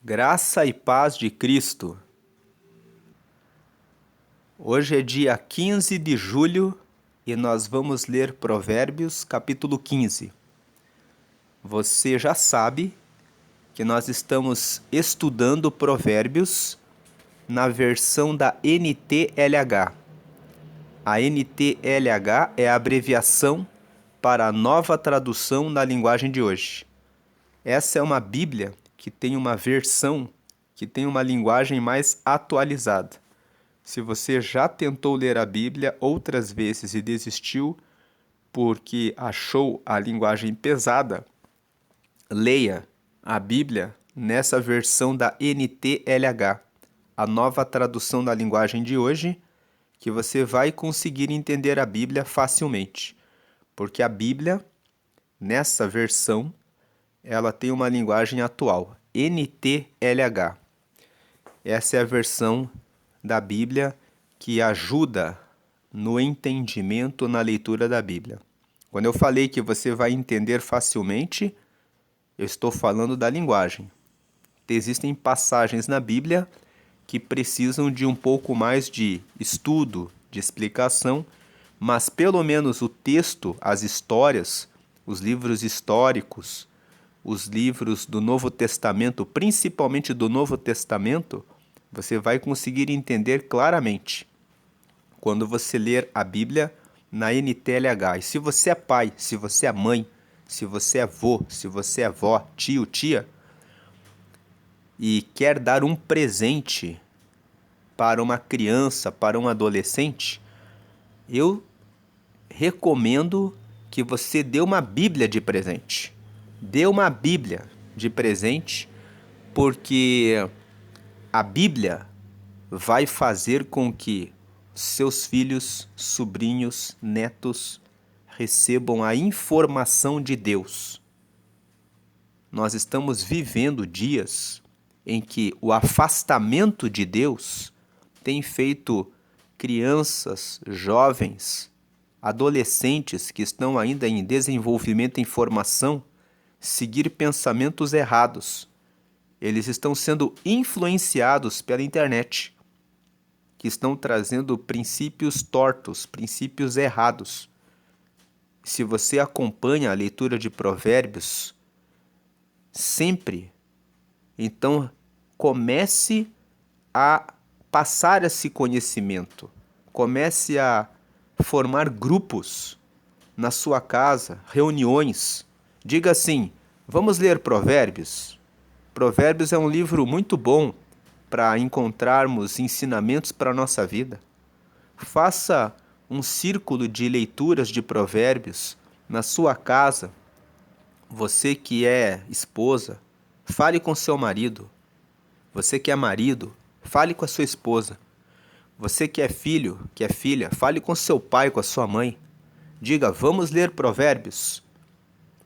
Graça e paz de Cristo. Hoje é dia 15 de julho e nós vamos ler Provérbios, capítulo 15. Você já sabe que nós estamos estudando Provérbios na versão da NTLH. A NTLH é a abreviação para a Nova Tradução na Linguagem de Hoje. Essa é uma Bíblia que tem uma versão que tem uma linguagem mais atualizada. Se você já tentou ler a Bíblia outras vezes e desistiu porque achou a linguagem pesada, leia a Bíblia nessa versão da NTLH, a Nova Tradução da Linguagem de Hoje, que você vai conseguir entender a Bíblia facilmente. Porque a Bíblia, nessa versão, ela tem uma linguagem atual, NTLH. Essa é a versão da Bíblia que ajuda no entendimento, na leitura da Bíblia. Quando eu falei que você vai entender facilmente, eu estou falando da linguagem. Existem passagens na Bíblia que precisam de um pouco mais de estudo, de explicação, mas pelo menos o texto, as histórias, os livros históricos, os livros do Novo Testamento, principalmente do Novo Testamento, você vai conseguir entender claramente quando você ler a Bíblia na NTLH. E se você é pai, se você é mãe, se você é avô, se você é avó, tio, tia, e quer dar um presente para uma criança, para um adolescente, eu recomendo que você dê uma Bíblia de presente. Dê uma Bíblia de presente, porque a Bíblia vai fazer com que seus filhos, sobrinhos, netos recebam a informação de Deus. Nós estamos vivendo dias em que o afastamento de Deus tem feito crianças, jovens, adolescentes que estão ainda em desenvolvimento e formação seguir pensamentos errados. Eles estão sendo influenciados pela internet, que estão trazendo princípios tortos, princípios errados. Se você acompanha a leitura de Provérbios sempre, então comece a passar esse conhecimento, comece a formar grupos na sua casa, reuniões. Diga assim: vamos ler Provérbios? Provérbios é um livro muito bom para encontrarmos ensinamentos para a nossa vida. Faça um círculo de leituras de Provérbios na sua casa. Você que é esposa, fale com seu marido. Você que é marido, fale com a sua esposa. Você que é filho, que é filha, fale com seu pai, com a sua mãe. Diga: vamos ler Provérbios.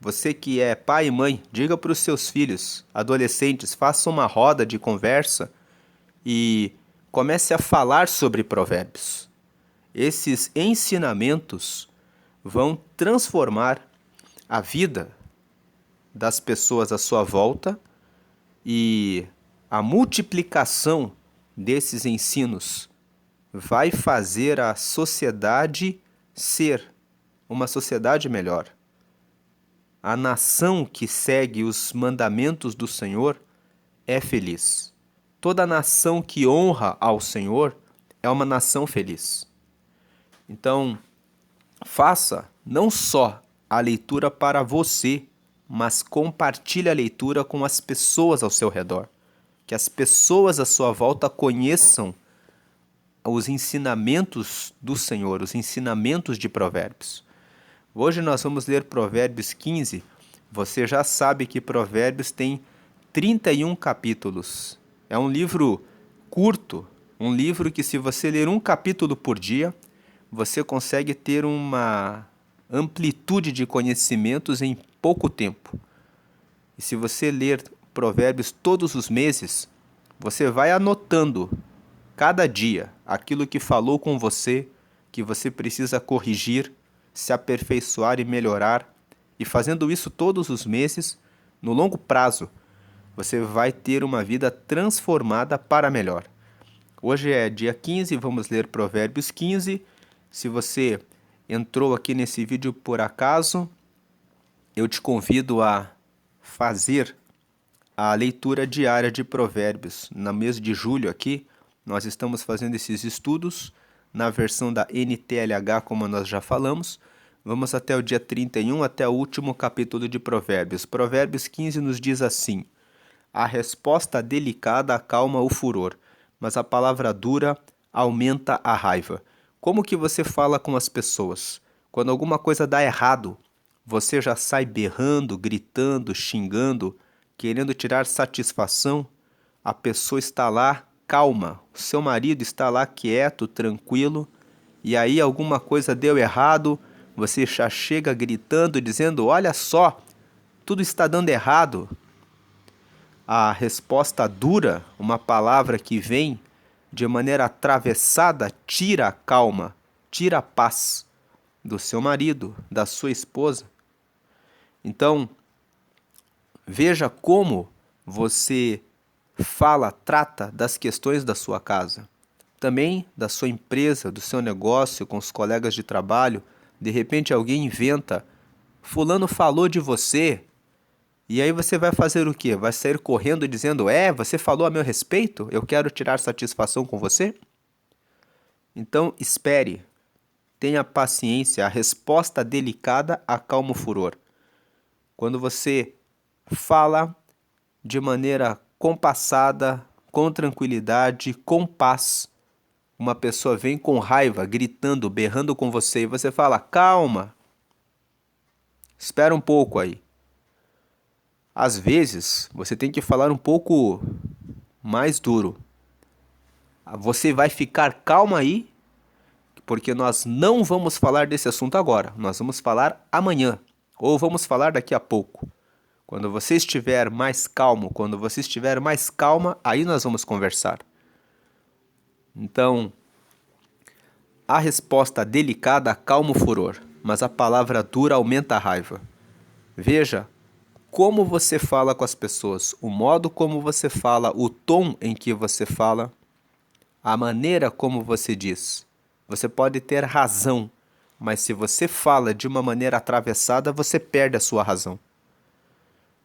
Você que é pai e mãe, diga para os seus filhos, adolescentes, faça uma roda de conversa e comece a falar sobre Provérbios. Esses ensinamentos vão transformar a vida das pessoas à sua volta e a multiplicação desses ensinos vai fazer a sociedade ser uma sociedade melhor. A nação que segue os mandamentos do Senhor é feliz. Toda nação que honra ao Senhor é uma nação feliz. Então, faça não só a leitura para você, mas compartilhe a leitura com as pessoas ao seu redor. Que as pessoas à sua volta conheçam os ensinamentos do Senhor, os ensinamentos de Provérbios. Hoje nós vamos ler Provérbios 15. Você já sabe que Provérbios tem 31 capítulos. É um livro curto, um livro que, se você ler um capítulo por dia, você consegue ter uma amplitude de conhecimentos em pouco tempo. E se você ler Provérbios todos os meses, você vai anotando cada dia aquilo que falou com você, que você precisa corrigir, se aperfeiçoar e melhorar. E fazendo isso todos os meses, no longo prazo, você vai ter uma vida transformada para melhor. Hoje é dia 15, vamos ler Provérbios 15. Se você entrou aqui nesse vídeo por acaso, eu te convido a fazer a leitura diária de Provérbios. No mês de julho aqui, nós estamos fazendo esses estudos na versão da NTLH, como nós já falamos. Vamos até o dia 31, até o último capítulo de Provérbios. Provérbios 15 nos diz assim: a resposta delicada acalma o furor, mas a palavra dura aumenta a raiva. Como que você fala com as pessoas? Quando alguma coisa dá errado, você já sai berrando, gritando, xingando, querendo tirar satisfação? A pessoa está lá calma, o seu marido está lá quieto, tranquilo, e aí alguma coisa deu errado, você já chega gritando, dizendo: olha só, tudo está dando errado. A resposta dura, uma palavra que vem de maneira atravessada, tira a calma, tira a paz do seu marido, da sua esposa. Então, veja como você fala, trata das questões da sua casa, também da sua empresa, do seu negócio, com os colegas de trabalho. De repente alguém inventa: fulano falou de você. E aí você vai fazer o quê? Vai sair correndo dizendo: você falou a meu respeito? Eu quero tirar satisfação com você? Então espere, tenha paciência, a resposta delicada acalma o furor. Quando você fala de maneira compassada, com tranquilidade, com paz, uma pessoa vem com raiva, gritando, berrando com você, e você fala: calma, espera um pouco aí. Às vezes, você tem que falar um pouco mais duro. Você vai ficar calma aí, porque nós não vamos falar desse assunto agora. Nós vamos falar amanhã, ou vamos falar daqui a pouco. Quando você estiver mais calmo, quando você estiver mais calma, aí nós vamos conversar. Então, a resposta delicada acalma o furor, mas a palavra dura aumenta a raiva. Veja como você fala com as pessoas, o modo como você fala, o tom em que você fala, a maneira como você diz. Você pode ter razão, mas se você fala de uma maneira atravessada, você perde a sua razão.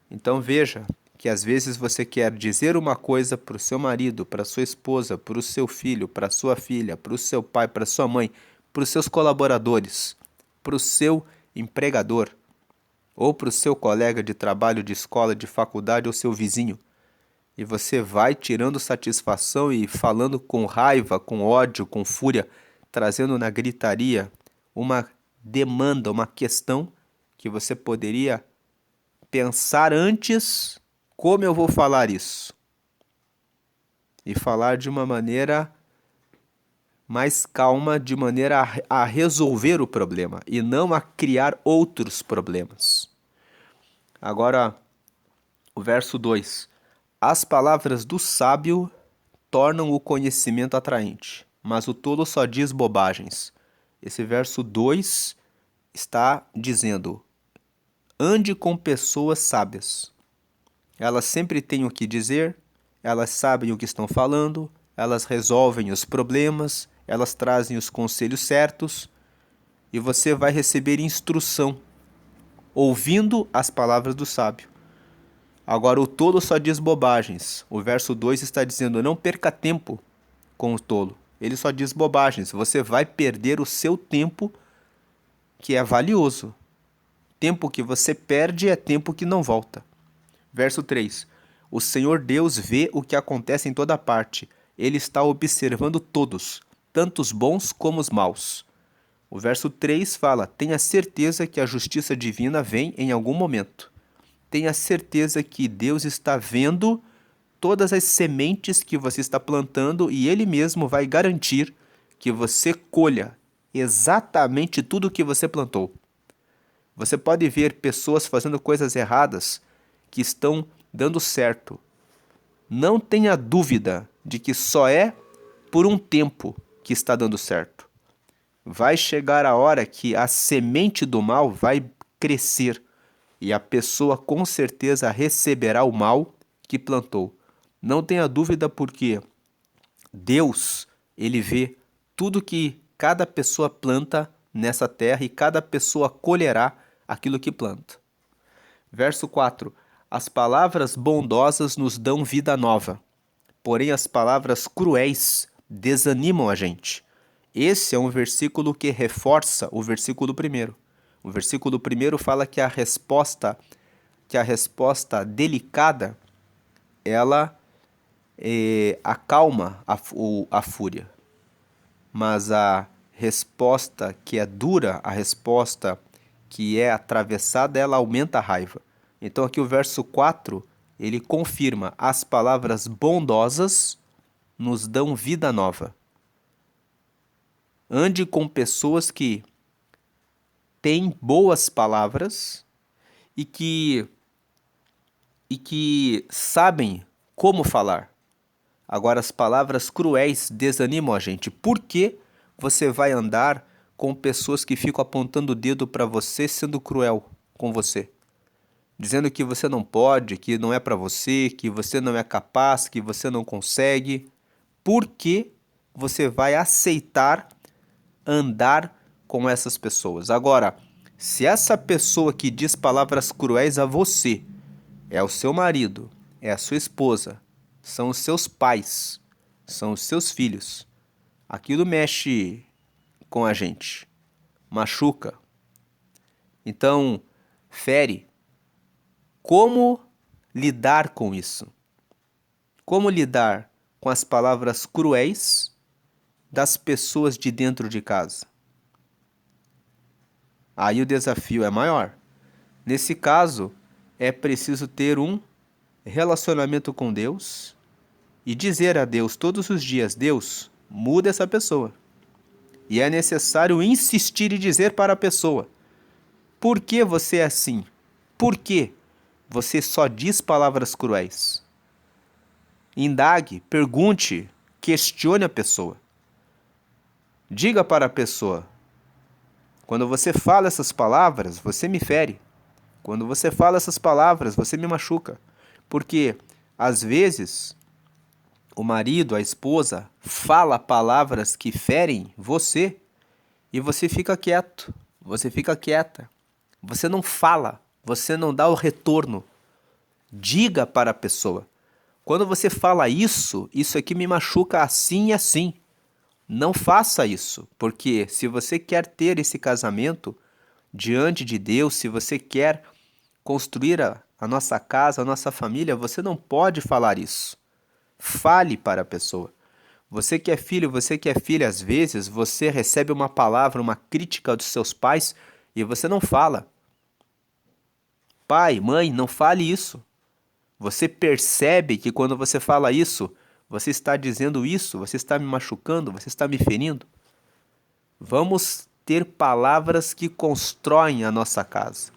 Então veja que às vezes você quer dizer uma coisa para o seu marido, para a sua esposa, para o seu filho, para a sua filha, para o seu pai, para a sua mãe, para os seus colaboradores, para o seu empregador, ou para o seu colega de trabalho, de escola, de faculdade ou seu vizinho. E você vai tirando satisfação e falando com raiva, com ódio, com fúria, trazendo na gritaria uma demanda, uma questão que você poderia pensar antes: como eu vou falar isso? E falar de uma maneira mais calma, de maneira a resolver o problema e não a criar outros problemas. Agora, o verso 2. As palavras do sábio tornam o conhecimento atraente, mas o tolo só diz bobagens. Esse verso 2 está dizendo: ande com pessoas sábias. Elas sempre têm o que dizer, elas sabem o que estão falando, elas resolvem os problemas, elas trazem os conselhos certos, e você vai receber instrução, ouvindo as palavras do sábio. Agora, o tolo só diz bobagens. O verso 2 está dizendo: não perca tempo com o tolo. Ele só diz bobagens. Você vai perder o seu tempo, que é valioso. Tempo que você perde é tempo que não volta. Verso 3. O Senhor Deus vê o que acontece em toda parte. Ele está observando todos, tanto os bons como os maus. O verso 3 fala: tenha certeza que a justiça divina vem em algum momento. Tenha certeza que Deus está vendo todas as sementes que você está plantando e Ele mesmo vai garantir que você colha exatamente tudo o que você plantou. Você pode ver pessoas fazendo coisas erradas que estão dando certo. Não tenha dúvida de que só é por um tempo que está dando certo. Vai chegar a hora que a semente do mal vai crescer e a pessoa com certeza receberá o mal que plantou. Não tenha dúvida, porque Deus, ele vê tudo que cada pessoa planta nessa terra e cada pessoa colherá aquilo que planta. Verso 4. As palavras bondosas nos dão vida nova, porém as palavras cruéis desanimam a gente. Esse é um versículo que reforça o versículo 1. O versículo 1 fala que a resposta delicada, ela acalma a fúria. Mas a resposta que é dura, a resposta que é atravessada, ela aumenta a raiva. Então aqui o verso 4, ele confirma: as palavras bondosas nos dão vida nova. Ande com pessoas que têm boas palavras e que sabem como falar. Agora, as palavras cruéis desanimam a gente. Por que você vai andar com pessoas que ficam apontando o dedo para você, sendo cruel com você? Dizendo que você não pode, que não é para você, que você não é capaz, que você não consegue. Por que você vai aceitar andar com essas pessoas? Agora, se essa pessoa que diz palavras cruéis a você é o seu marido, é a sua esposa, são os seus pais, são os seus filhos, aquilo mexe com a gente, machuca. Então, fere. Como lidar com isso? Como lidar com as palavras cruéis das pessoas de dentro de casa? Aí o desafio é maior. Nesse caso, é preciso ter um relacionamento com Deus e dizer a Deus todos os dias: Deus, muda essa pessoa. E é necessário insistir e dizer para a pessoa: por que você é assim? Por que você só diz palavras cruéis? Indague, pergunte, questione a pessoa. Diga para a pessoa: quando você fala essas palavras, você me fere. Quando você fala essas palavras, você me machuca. Porque, às vezes, o marido, a esposa, fala palavras que ferem você e você fica quieto, você fica quieta. Você não fala, você não dá o retorno. Diga para a pessoa: quando você fala isso aqui me machuca assim e assim. Não faça isso, porque se você quer ter esse casamento diante de Deus, se você quer construir a nossa casa, a nossa família, você não pode falar isso. Fale para a pessoa. Você que é filho, você que é filha, às vezes você recebe uma palavra, uma crítica dos seus pais e você não fala. Pai, mãe, não fale isso. Você percebe que quando você fala isso, você está dizendo isso, você está me machucando, você está me ferindo? Vamos ter palavras que constroem a nossa casa.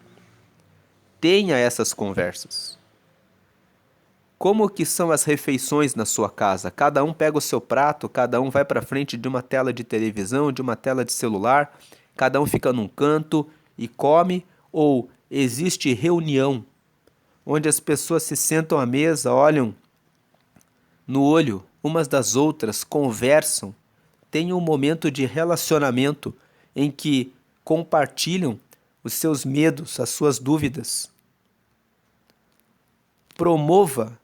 Tenha essas conversas. Como que são as refeições na sua casa? Cada um pega o seu prato, cada um vai para frente de uma tela de televisão, de uma tela de celular, cada um fica num canto e come, ou existe reunião onde as pessoas se sentam à mesa, olham no olho umas das outras, conversam, têm um momento de relacionamento em que compartilham os seus medos, as suas dúvidas. Promova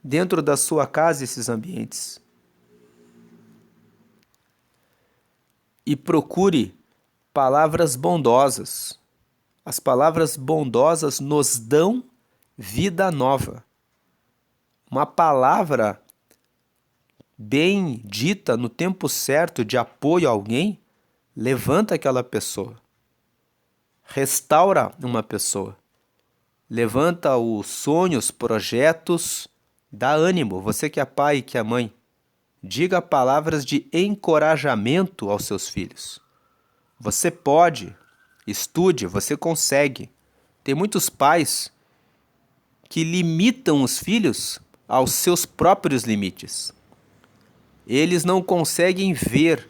dentro da sua casa esses ambientes. E procure palavras bondosas. As palavras bondosas nos dão vida nova. Uma palavra bem dita no tempo certo de apoio a alguém levanta aquela pessoa. Restaura uma pessoa. Levanta os sonhos, projetos, dá ânimo. Você que é pai e que é mãe, diga palavras de encorajamento aos seus filhos. Você pode, estude, você consegue. Tem muitos pais que limitam os filhos aos seus próprios limites. Eles não conseguem ver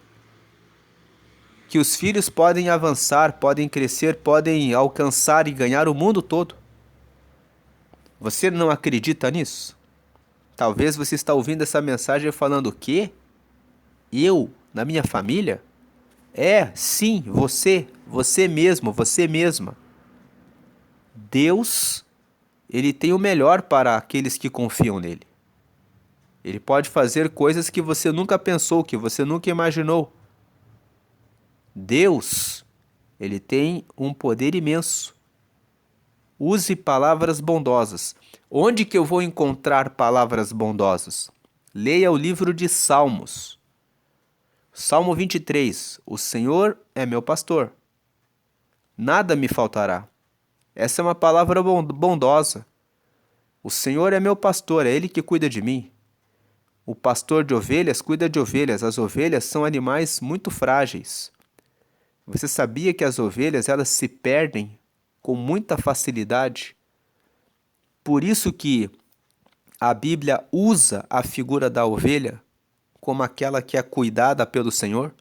que os filhos podem avançar, podem crescer, podem alcançar e ganhar o mundo todo. Você não acredita nisso? Talvez você está ouvindo essa mensagem falando o quê? Eu, na minha família? É, sim, você mesmo, você mesma. Deus, ele tem o melhor para aqueles que confiam nele. Ele pode fazer coisas que você nunca pensou, que você nunca imaginou. Deus, ele tem um poder imenso. Use palavras bondosas. Onde que eu vou encontrar palavras bondosas? Leia o livro de Salmos. Salmo 23. O Senhor é meu pastor. Nada me faltará. Essa é uma palavra bondosa. O Senhor é meu pastor, é Ele que cuida de mim. O pastor de ovelhas cuida de ovelhas. As ovelhas são animais muito frágeis. Você sabia que as ovelhas elas se perdem com muita facilidade? Por isso que a Bíblia usa a figura da ovelha como aquela que é cuidada pelo Senhor,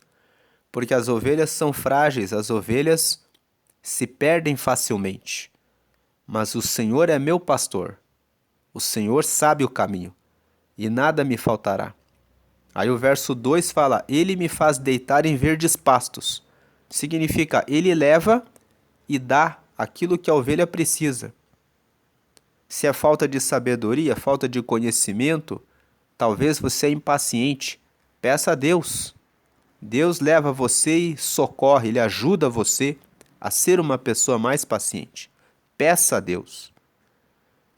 porque as ovelhas são frágeis, as ovelhas se perdem facilmente. Mas o Senhor é meu pastor. O Senhor sabe o caminho e nada me faltará. Aí o verso 2 fala: Ele me faz deitar em verdes pastos. Significa, Ele leva e dá aquilo que a ovelha precisa. Se é falta de sabedoria, falta de conhecimento, talvez você é impaciente. Peça a Deus. Deus leva você e socorre, Ele ajuda você a ser uma pessoa mais paciente. Peça a Deus.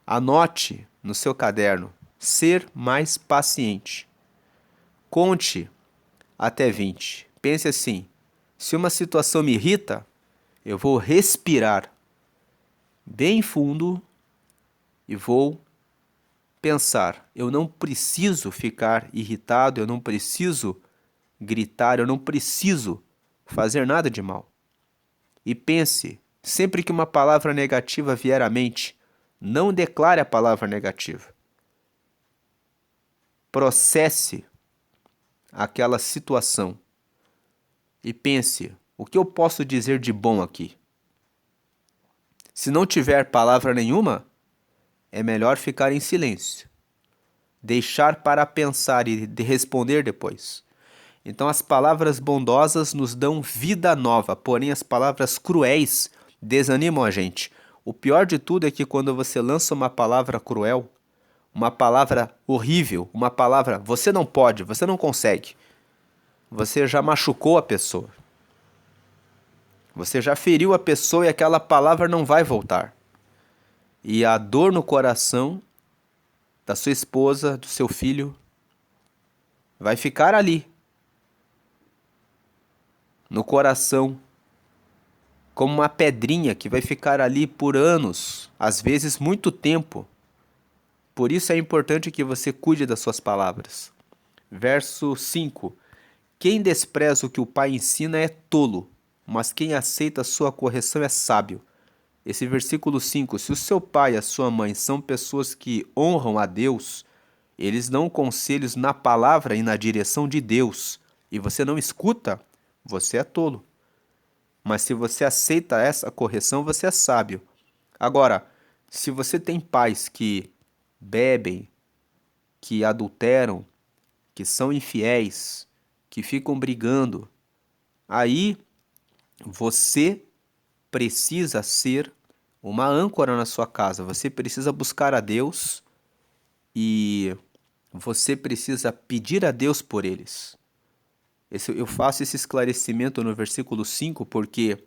Anote no seu caderno, ser mais paciente. Conte até 20. Pense assim, se uma situação me irrita, eu vou respirar bem fundo e vou pensar, eu não preciso ficar irritado, eu não preciso gritar, eu não preciso fazer nada de mal. E pense, sempre que uma palavra negativa vier à mente, não declare a palavra negativa. Processe aquela situação e pense, o que eu posso dizer de bom aqui? Se não tiver palavra nenhuma, é melhor ficar em silêncio. Deixar para pensar e responder depois. Então as palavras bondosas nos dão vida nova, porém as palavras cruéis desanimam a gente. O pior de tudo é que quando você lança uma palavra cruel, uma palavra horrível, uma palavra você não pode, você não consegue, você já machucou a pessoa. Você já feriu a pessoa e aquela palavra não vai voltar. E a dor no coração da sua esposa, do seu filho, vai ficar ali, no coração, como uma pedrinha que vai ficar ali por anos, às vezes muito tempo. Por isso é importante que você cuide das suas palavras. Verso 5. Quem despreza o que o pai ensina é tolo, mas quem aceita a sua correção é sábio. Esse versículo 5, se o seu pai e a sua mãe são pessoas que honram a Deus, eles dão conselhos na palavra e na direção de Deus, e você não escuta, você é tolo. Mas se você aceita essa correção, você é sábio. Agora, se você tem pais que bebem, que adulteram, que são infiéis, que ficam brigando, aí você precisa ser uma âncora na sua casa. Você precisa buscar a Deus e você precisa pedir a Deus por eles. Eu faço esse esclarecimento no versículo 5 porque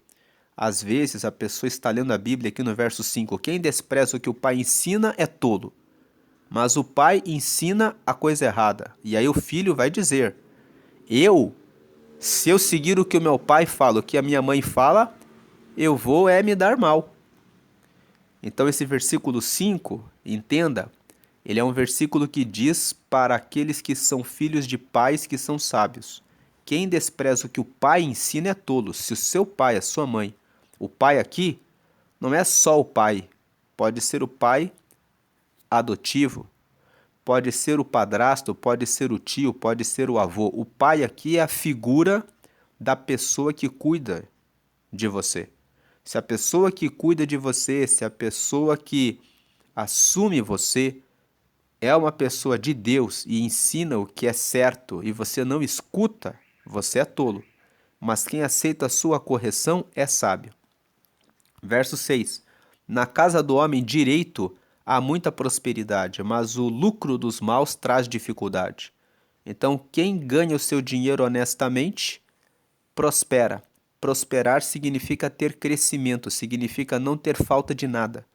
às vezes a pessoa está lendo a Bíblia aqui no verso 5. Quem despreza o que o pai ensina é tolo, mas o pai ensina a coisa errada. E aí o filho vai dizer, se eu seguir o que o meu pai fala, o que a minha mãe fala, eu vou me dar mal. Então esse versículo 5, entenda, ele é um versículo que diz para aqueles que são filhos de pais que são sábios. Quem despreza o que o pai ensina é tolo. Se o seu pai, a sua mãe, o pai aqui, não é só o pai, pode ser o pai adotivo, pode ser o padrasto, pode ser o tio, pode ser o avô. O pai aqui é a figura da pessoa que cuida de você. Se a pessoa que cuida de você, se a pessoa que assume você, é uma pessoa de Deus e ensina o que é certo e você não escuta, você é tolo. Mas quem aceita a sua correção é sábio. Verso 6. Na casa do homem direito há muita prosperidade, mas o lucro dos maus traz dificuldade. Então, quem ganha o seu dinheiro honestamente, prospera. Prosperar significa ter crescimento, significa não ter falta de nada.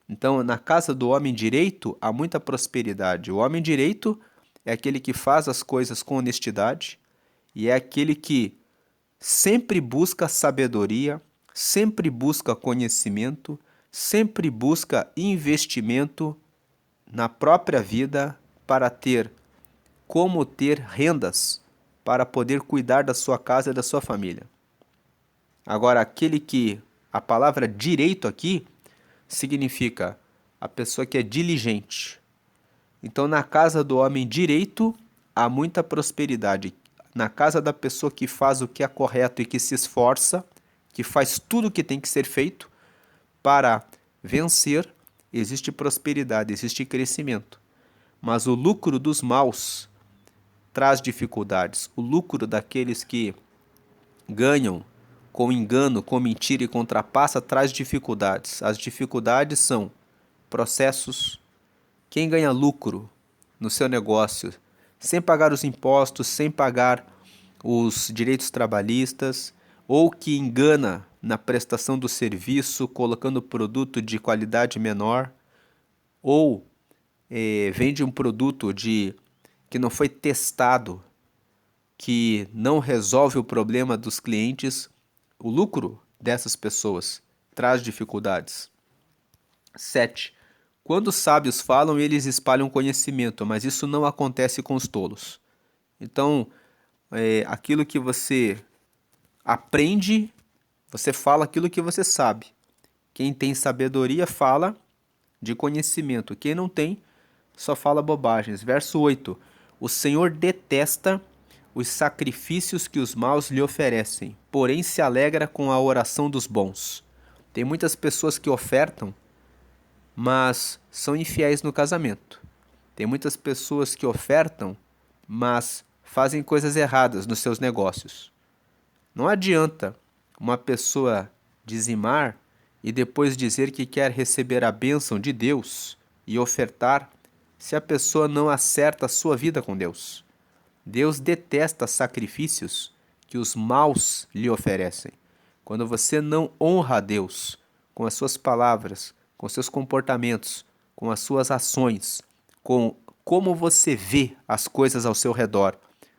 Então, na casa do homem direito há muita prosperidade. O homem direito é aquele que faz as coisas com honestidade e é aquele que sempre busca sabedoria, sempre busca conhecimento, sempre busca investimento na própria vida para ter como ter rendas para poder cuidar da sua casa e da sua família. Agora, aquele que a palavra direito aqui significa a pessoa que é diligente. Então, na casa do homem direito há muita prosperidade. Na casa da pessoa que faz o que é correto e que se esforça, que faz tudo o que tem que ser feito para vencer, existe prosperidade, existe crescimento. Mas o lucro dos maus traz dificuldades. O lucro daqueles que ganham com engano, com mentira e com trapaça traz dificuldades. As dificuldades são processos. Quem ganha lucro no seu negócio sem pagar os impostos, sem pagar os direitos trabalhistas, ou que engana na prestação do serviço, colocando produto de qualidade menor, ou vende um produto que não foi testado, que não resolve o problema dos clientes, o lucro dessas pessoas traz dificuldades. 7. Quando os sábios falam, eles espalham conhecimento, mas isso não acontece com os tolos. Então, aquilo que você aprende, você fala aquilo que você sabe. Quem tem sabedoria fala de conhecimento. Quem não tem, só fala bobagens. Verso 8. O Senhor detesta os sacrifícios que os maus lhe oferecem, porém se alegra com a oração dos bons. Tem muitas pessoas que ofertam, mas são infiéis no casamento. Tem muitas pessoas que ofertam, mas fazem coisas erradas nos seus negócios. Não adianta uma pessoa dizimar e depois dizer que quer receber a bênção de Deus e ofertar, se a pessoa não acerta a sua vida com Deus. Deus detesta sacrifícios que os maus lhe oferecem. Quando você não honra a Deus com as suas palavras, com seus comportamentos, com as suas ações, com como você vê as coisas ao seu redor.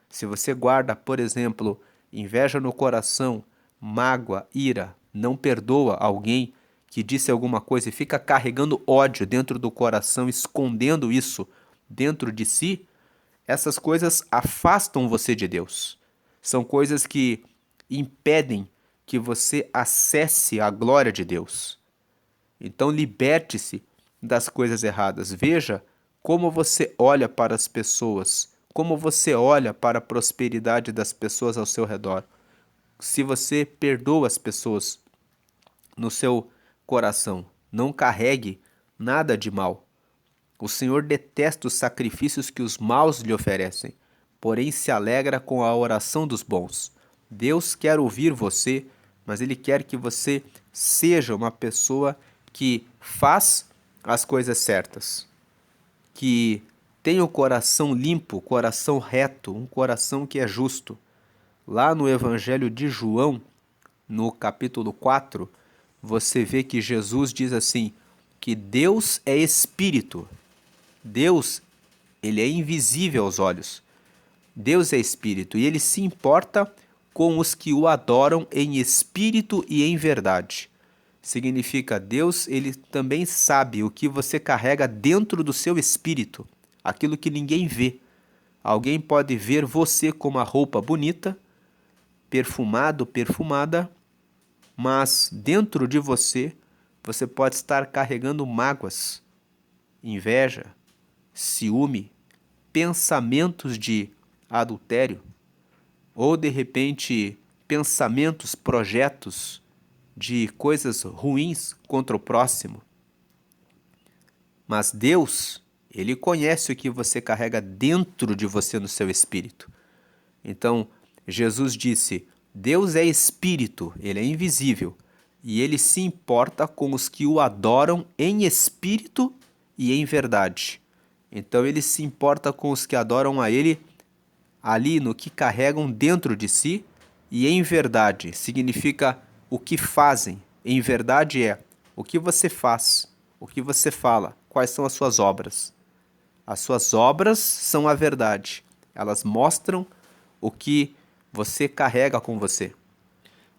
Se você guarda, por exemplo, inveja no coração, mágoa, ira, não perdoa alguém que disse alguma coisa e fica carregando ódio dentro do coração, escondendo isso dentro de si, essas coisas afastam você de Deus. São coisas que impedem que você acesse a glória de Deus. Então, liberte-se das coisas erradas. Veja como você olha para as pessoas, como você olha para a prosperidade das pessoas ao seu redor. Se você perdoa as pessoas no seu coração, não carregue nada de mal. O Senhor detesta os sacrifícios que os maus lhe oferecem, porém se alegra com a oração dos bons. Deus quer ouvir você, mas Ele quer que você seja uma pessoa que faz as coisas certas, que tem o coração limpo, o coração reto, um coração que é justo. Lá no Evangelho de João, no capítulo 4, você vê que Jesus diz assim, que Deus é espírito. Deus, ele é invisível aos olhos. Deus é espírito e ele se importa com os que o adoram em espírito e em verdade. Significa, Deus, ele também sabe o que você carrega dentro do seu espírito, aquilo que ninguém vê. Alguém pode ver você com uma roupa bonita, perfumado, perfumada, mas dentro de você, você pode estar carregando mágoas, inveja, ciúme, pensamentos de adultério, ou de repente pensamentos, projetos de coisas ruins contra o próximo. Mas Deus, Ele conhece o que você carrega dentro de você no seu espírito. Então, Jesus disse: Deus é espírito, ele é invisível, e ele se importa com os que o adoram em espírito e em verdade. Então, ele se importa com os que adoram a ele ali no que carregam dentro de si, e em verdade significa o que fazem. Em verdade é o que você faz, o que você fala, quais são as suas obras. As suas obras são a verdade. Elas mostram o que você carrega com você.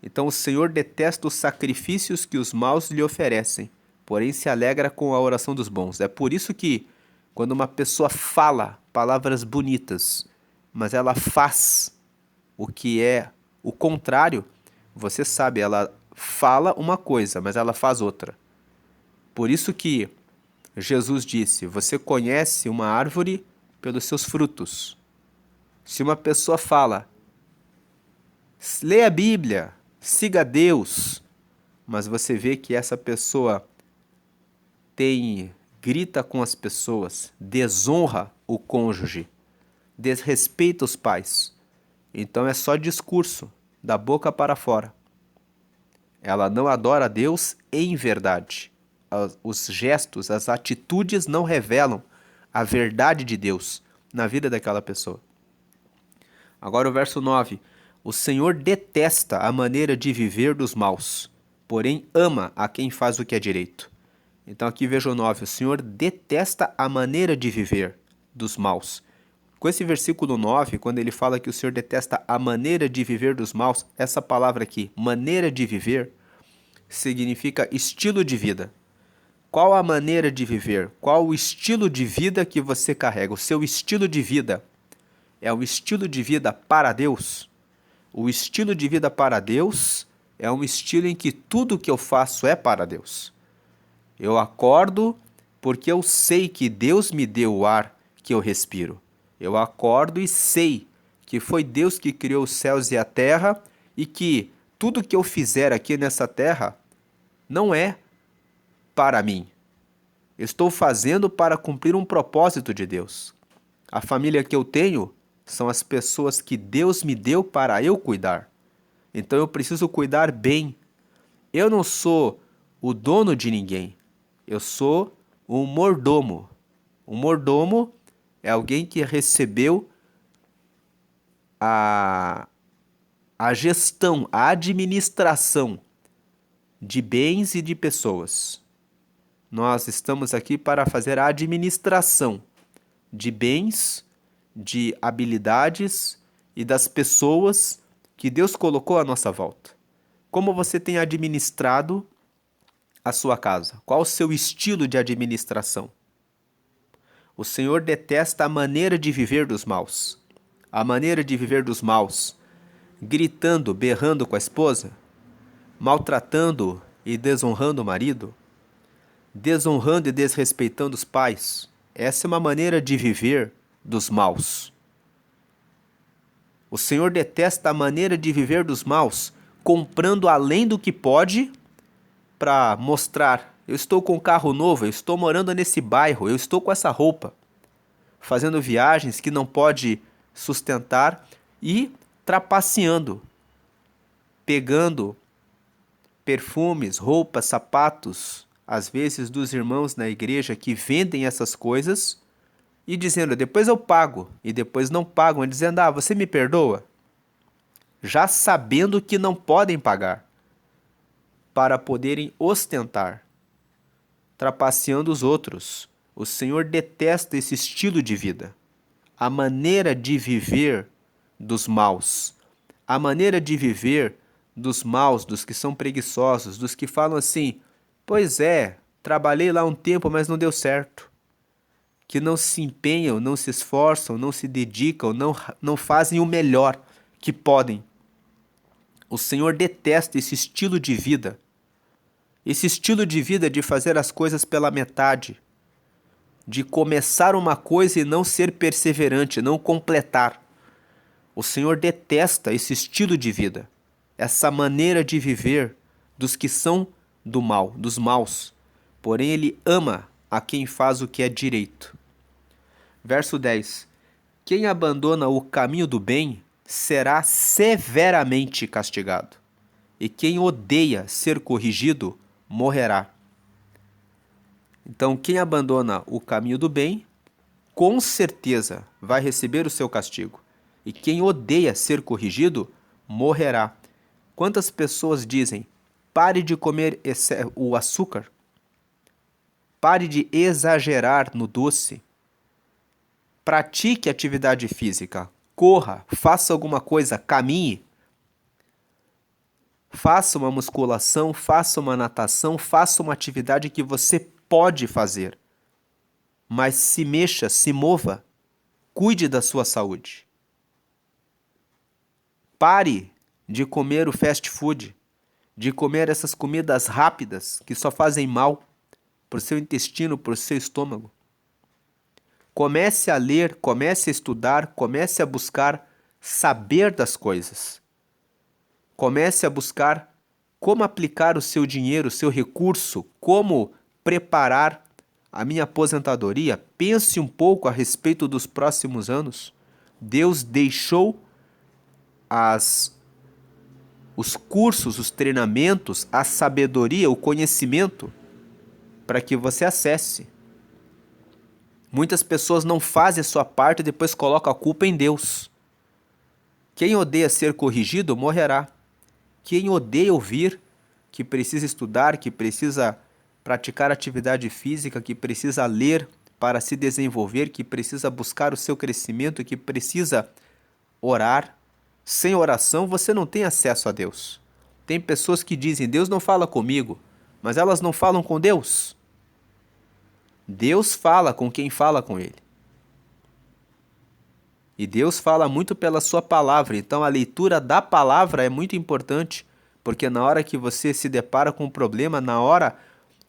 Então o Senhor detesta os sacrifícios que os maus lhe oferecem, porém se alegra com a oração dos bons. É por isso que quando uma pessoa fala palavras bonitas, mas ela faz o que é o contrário, você sabe, ela fala uma coisa, mas ela faz outra. Por isso que Jesus disse: você conhece uma árvore pelos seus frutos. Se uma pessoa fala, leia a Bíblia, siga Deus, mas você vê que essa pessoa grita com as pessoas, desonra o cônjuge, desrespeita os pais, então é só discurso, da boca para fora. Ela não adora a Deus em verdade. Os gestos, as atitudes não revelam a verdade de Deus na vida daquela pessoa. Agora o verso 9. O Senhor detesta a maneira de viver dos maus, porém ama a quem faz o que é direito. Então aqui veja o 9. O Senhor detesta a maneira de viver dos maus. Com esse versículo 9, quando ele fala que o Senhor detesta a maneira de viver dos maus, essa palavra aqui, maneira de viver, significa estilo de vida. Qual a maneira de viver? Qual o estilo de vida que você carrega? O seu estilo de vida é um estilo de vida para Deus? O estilo de vida para Deus é um estilo em que tudo que eu faço é para Deus. Eu acordo porque eu sei que Deus me deu o ar que eu respiro. Eu acordo e sei que foi Deus que criou os céus e a terra e que tudo que eu fizer aqui nessa terra não é para mim. Eu estou fazendo para cumprir um propósito de Deus. A família que eu tenho são as pessoas que Deus me deu para eu cuidar. Então eu preciso cuidar bem. Eu não sou o dono de ninguém. Eu sou um mordomo. Um mordomo é alguém que recebeu a gestão, a administração de bens e de pessoas. Nós estamos aqui para fazer a administração de bens, de habilidades e das pessoas que Deus colocou à nossa volta. Como você tem administrado a sua casa? Qual o seu estilo de administração? O Senhor detesta a maneira de viver dos maus. A maneira de viver dos maus, gritando, berrando com a esposa, maltratando e desonrando o marido, desonrando e desrespeitando os pais. Essa é uma maneira de viver dos maus. O Senhor detesta a maneira de viver dos maus, comprando além do que pode para mostrar: eu estou com um carro novo, eu estou morando nesse bairro, eu estou com essa roupa, fazendo viagens que não pode sustentar e trapaceando, pegando perfumes, roupas, sapatos, às vezes dos irmãos na igreja que vendem essas coisas e dizendo: depois eu pago, e depois não pagam, e dizendo: você me perdoa? Já sabendo que não podem pagar, para poderem ostentar, trapaceando os outros. O Senhor detesta esse estilo de vida, a maneira de viver dos maus, a maneira de viver dos maus, dos que são preguiçosos, dos que falam assim: pois é, trabalhei lá um tempo, mas não deu certo. Que não se empenham, não se esforçam, não se dedicam, não fazem o melhor que podem. O Senhor detesta esse estilo de vida. Esse estilo de vida de fazer as coisas pela metade, de começar uma coisa e não ser perseverante, não completar. O Senhor detesta esse estilo de vida, essa maneira de viver dos que são do mal, dos maus. Porém, Ele ama a quem faz o que é direito. Verso 10. Quem abandona o caminho do bem será severamente castigado, e quem odeia ser corrigido morrerá. Então, quem abandona o caminho do bem, com certeza vai receber o seu castigo. E quem odeia ser corrigido, morrerá. Quantas pessoas dizem: pare de comer o açúcar, pare de exagerar no doce, pratique atividade física, corra, faça alguma coisa, caminhe, faça uma musculação, faça uma natação, faça uma atividade que você pode fazer. Mas se mexa, se mova, cuide da sua saúde. Pare de comer o fast food, de comer essas comidas rápidas que só fazem mal para o seu intestino, para o seu estômago. Comece a ler, comece a estudar, comece a buscar saber das coisas. Comece a buscar como aplicar o seu dinheiro, o seu recurso, como preparar a minha aposentadoria. Pense um pouco a respeito dos próximos anos. Deus deixou os cursos, os treinamentos, a sabedoria, o conhecimento para que você acesse. Muitas pessoas não fazem a sua parte e depois colocam a culpa em Deus. Quem odeia ser corrigido morrerá. Quem odeia ouvir que precisa estudar, que precisa praticar atividade física, que precisa ler para se desenvolver, que precisa buscar o seu crescimento, que precisa orar. Sem oração você não tem acesso a Deus. Tem pessoas que dizem: Deus não fala comigo, mas elas não falam com Deus. Deus fala com quem fala com Ele. E Deus fala muito pela sua palavra, então a leitura da palavra é muito importante, porque na hora que você se depara com um problema, na hora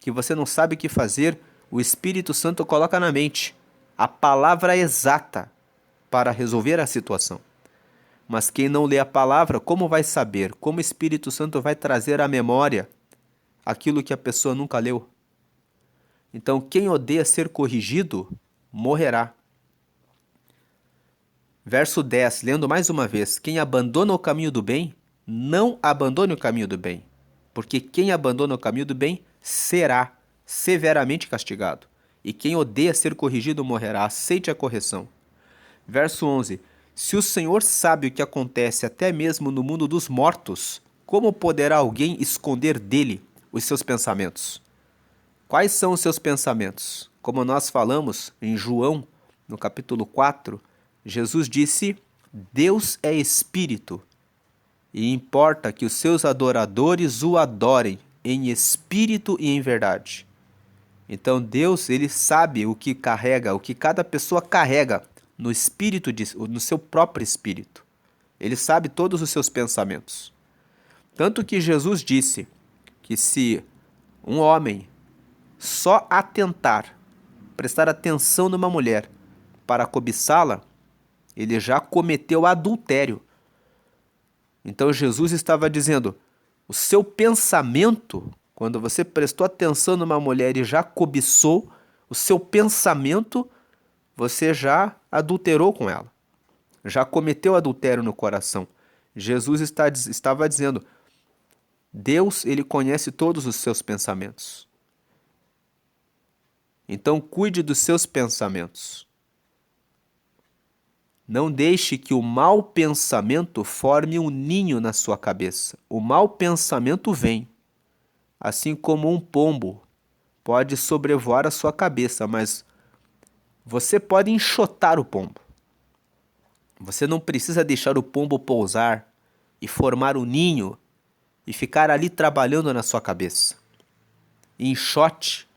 que você não sabe o que fazer, o Espírito Santo coloca na mente a palavra exata para resolver a situação. Mas quem não lê a palavra, como vai saber? Como o Espírito Santo vai trazer à memória aquilo que a pessoa nunca leu? Então, quem odeia ser corrigido, morrerá. Verso 10, lendo mais uma vez. Quem abandona o caminho do bem, não abandone o caminho do bem. Porque quem abandona o caminho do bem será severamente castigado. E quem odeia ser corrigido morrerá. Aceite a correção. Verso 11. Se o Senhor sabe o que acontece até mesmo no mundo dos mortos, como poderá alguém esconder dele os seus pensamentos? Quais são os seus pensamentos? Como nós falamos em João, no capítulo 4, Jesus disse: Deus é espírito, e importa que os seus adoradores o adorem em espírito e em verdade. Então Deus, ele sabe o que carrega, o que cada pessoa carrega no espírito, no seu próprio espírito. Ele sabe todos os seus pensamentos. Tanto que Jesus disse que se um homem só atentar, prestar atenção numa mulher para cobiçá-la, ele já cometeu adultério. Então Jesus estava dizendo: o seu pensamento, quando você prestou atenção numa mulher e já cobiçou, o seu pensamento, você já adulterou com ela. Já cometeu adultério no coração. Jesus estava dizendo: Deus, ele conhece todos os seus pensamentos. Então cuide dos seus pensamentos. Não deixe que o mau pensamento forme um ninho na sua cabeça. O mau pensamento vem, assim como um pombo pode sobrevoar a sua cabeça, mas você pode enxotar o pombo. Você não precisa deixar o pombo pousar e formar um ninho e ficar ali trabalhando na sua cabeça. Enxote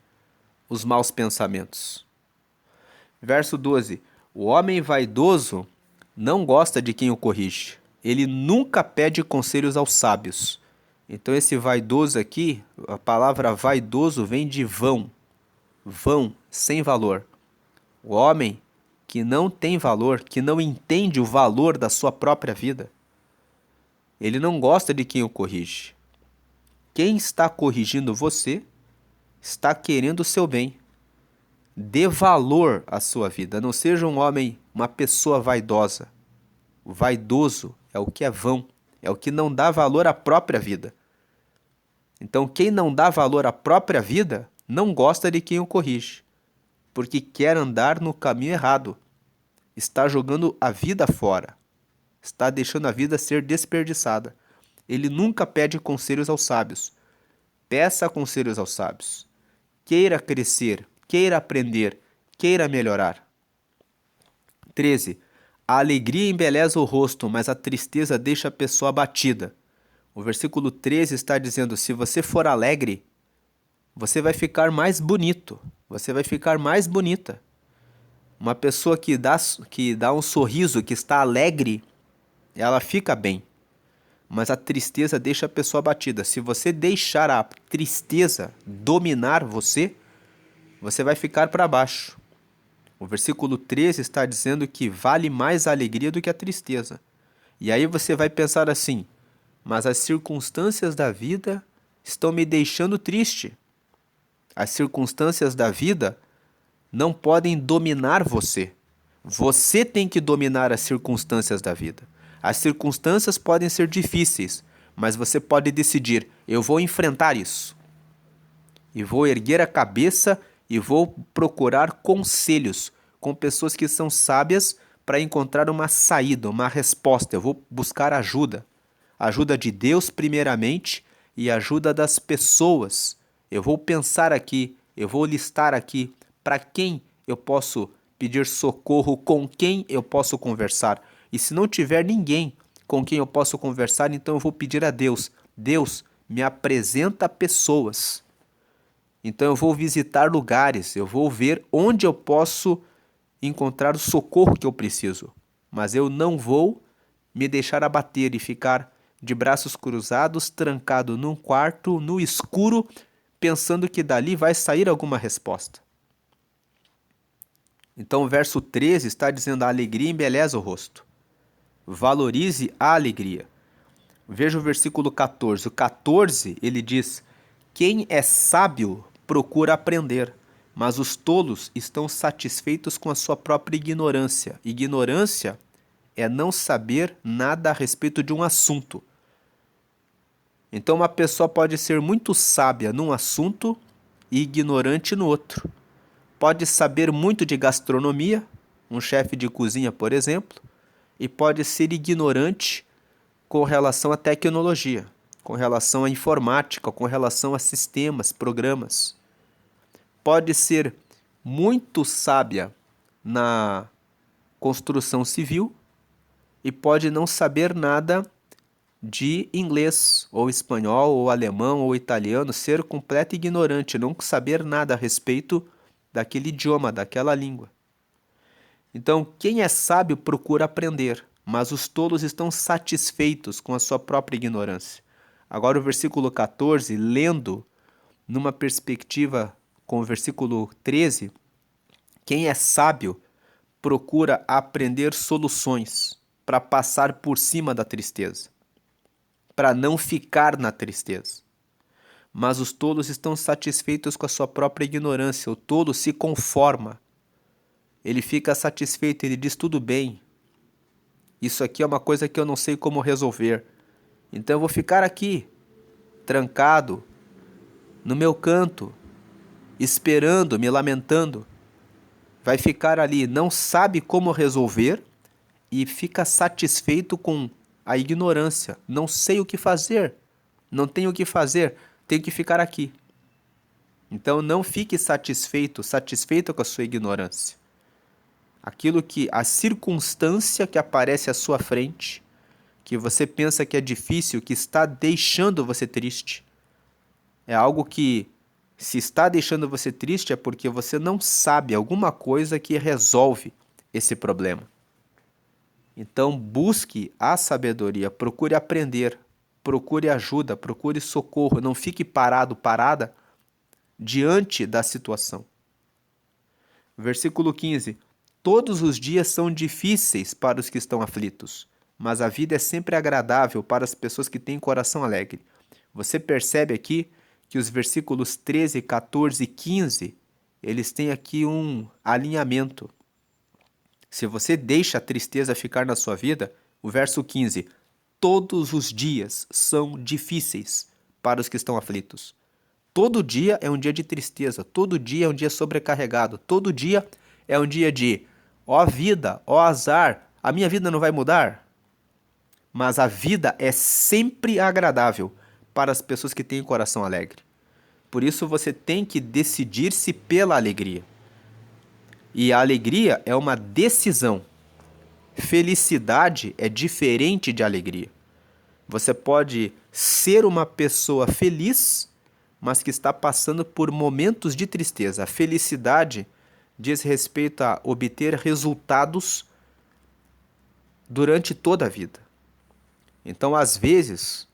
os maus pensamentos. Verso 12. O homem vaidoso não gosta de quem o corrige. Ele nunca pede conselhos aos sábios. Então esse vaidoso aqui, a palavra vaidoso vem de vão. Vão, sem valor. O homem que não tem valor, que não entende o valor da sua própria vida, ele não gosta de quem o corrige. Quem está corrigindo você está querendo o seu bem. Dê valor à sua vida. Não seja um homem, uma pessoa vaidosa. O vaidoso é o que é vão, é o que não dá valor à própria vida. Então, quem não dá valor à própria vida, não gosta de quem o corrige, porque quer andar no caminho errado. Está jogando a vida fora. Está deixando a vida ser desperdiçada. Ele nunca pede conselhos aos sábios. Peça conselhos aos sábios. Queira crescer, queira aprender, queira melhorar. 13. A alegria embeleza o rosto, mas a tristeza deixa a pessoa abatida. O versículo 13 está dizendo: se você for alegre, você vai ficar mais bonito, você vai ficar mais bonita. Uma pessoa que dá um sorriso, que está alegre, ela fica bem. Mas a tristeza deixa a pessoa abatida. Se você deixar a tristeza dominar você, você vai ficar para baixo. O versículo 13 está dizendo que vale mais a alegria do que a tristeza. E aí você vai pensar assim: mas as circunstâncias da vida estão me deixando triste. As circunstâncias da vida não podem dominar você. Você tem que dominar as circunstâncias da vida. As circunstâncias podem ser difíceis, mas você pode decidir: eu vou enfrentar isso. E vou erguer a cabeça e vou procurar conselhos com pessoas que são sábias para encontrar uma saída, uma resposta. Eu vou buscar ajuda. Ajuda de Deus primeiramente e ajuda das pessoas. Eu vou pensar aqui, eu vou listar aqui para quem eu posso pedir socorro, com quem eu posso conversar. E se não tiver ninguém com quem eu posso conversar, então eu vou pedir a Deus: Deus, me apresenta pessoas. Então eu vou visitar lugares, eu vou ver onde eu posso encontrar o socorro que eu preciso. Mas eu não vou me deixar abater e ficar de braços cruzados, trancado num quarto, no escuro, pensando que dali vai sair alguma resposta. Então o verso 13 está dizendo: a alegria embeleza o rosto. Valorize a alegria. Veja o versículo 14. O 14, ele diz: quem é sábio procura aprender, mas os tolos estão satisfeitos com a sua própria ignorância. Ignorância é não saber nada a respeito de um assunto. Então uma pessoa pode ser muito sábia num assunto e ignorante no outro. Pode saber muito de gastronomia, um chefe de cozinha, por exemplo, e pode ser ignorante com relação à tecnologia, com relação à informática, com relação a sistemas, programas. Pode ser muito sábia na construção civil e pode não saber nada de inglês, ou espanhol, ou alemão, ou italiano, ser completo ignorante, não saber nada a respeito daquele idioma, daquela língua. Então, quem é sábio procura aprender, mas os tolos estão satisfeitos com a sua própria ignorância. Agora o versículo 14, lendo numa perspectiva com o versículo 13, quem é sábio procura aprender soluções para passar por cima da tristeza, para não ficar na tristeza. Mas os tolos estão satisfeitos com a sua própria ignorância. O tolo se conforma. Ele fica satisfeito, ele diz: tudo bem. Isso aqui é uma coisa que eu não sei como resolver. Então eu vou ficar aqui, trancado, no meu canto, esperando, me lamentando. Vai ficar ali, não sabe como resolver e fica satisfeito com a ignorância. Não sei o que fazer, não tenho o que fazer, tenho que ficar aqui. Então não fique satisfeito com a sua ignorância. Aquilo que, a circunstância que aparece à sua frente, que você pensa que é difícil, que está deixando você triste, é algo que, se está deixando você triste, é porque você não sabe alguma coisa que resolve esse problema. Então busque a sabedoria, procure aprender, procure ajuda, procure socorro, não fique parado, parada diante da situação. Versículo 15. Todos os dias são difíceis para os que estão aflitos, mas a vida é sempre agradável para as pessoas que têm coração alegre. Você percebe aqui que os versículos 13, 14 e 15 eles têm aqui um alinhamento. Se você deixa a tristeza ficar na sua vida, o verso 15, todos os dias são difíceis para os que estão aflitos. Todo dia é um dia de tristeza, todo dia é um dia sobrecarregado, todo dia é um dia de, ó vida, ó azar, a minha vida não vai mudar? Mas a vida é sempre agradável para as pessoas que têm o coração alegre. Por isso você tem que decidir-se pela alegria. E a alegria é uma decisão. Felicidade é diferente de alegria. Você pode ser uma pessoa feliz, mas que está passando por momentos de tristeza. A felicidade diz respeito a obter resultados durante toda a vida. Então, às vezes,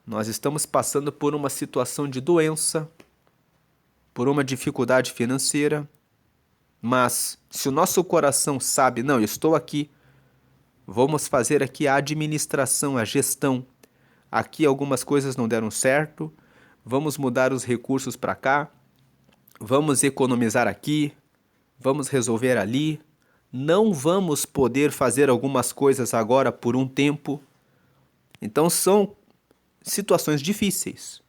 nós estamos passando por uma situação de doença, por uma dificuldade financeira, mas se o nosso coração sabe, não, eu estou aqui, vamos fazer aqui a administração, a gestão, aqui algumas coisas não deram certo, vamos mudar os recursos para cá, vamos economizar aqui, vamos resolver ali, não vamos poder fazer algumas coisas agora por um tempo. Então são situações difíceis,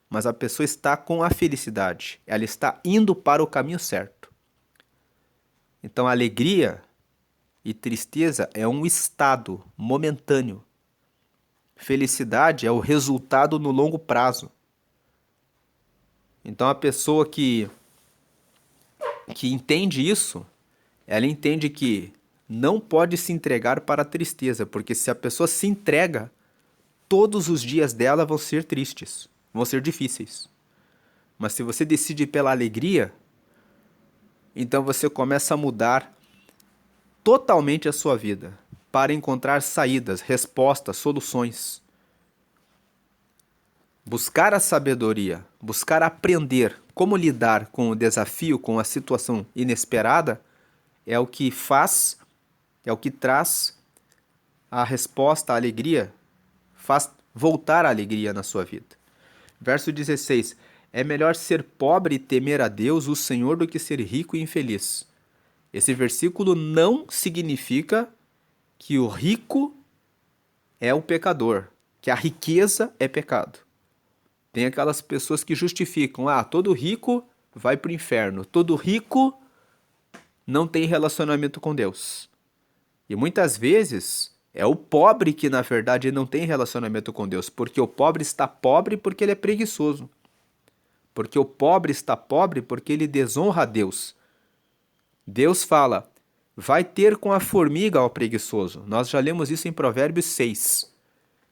mas a pessoa está com a felicidade, ela está indo para o caminho certo. Então alegria e tristeza é um estado momentâneo. Felicidade é o resultado no longo prazo. Então a pessoa que entende isso, ela entende que não pode se entregar para a tristeza, porque se a pessoa se entrega, todos os dias dela vão ser tristes, vão ser difíceis. Mas se você decide pela alegria, então você começa a mudar totalmente a sua vida para encontrar saídas, respostas, soluções. Buscar a sabedoria, buscar aprender como lidar com o desafio, com a situação inesperada, é o que faz, é o que traz a resposta, a alegria, faz voltar a alegria na sua vida. Verso 16. É melhor ser pobre e temer a Deus, o Senhor, do que ser rico e infeliz. Esse versículo não significa que o rico é o pecador, que a riqueza é pecado. Tem aquelas pessoas que justificam, todo rico vai para o inferno, todo rico não tem relacionamento com Deus. E muitas vezes é o pobre que na verdade não tem relacionamento com Deus, porque o pobre está pobre porque ele é preguiçoso. Porque o pobre está pobre porque ele desonra a Deus. Deus fala, vai ter com a formiga ao preguiçoso. Nós já lemos isso em Provérbios 6.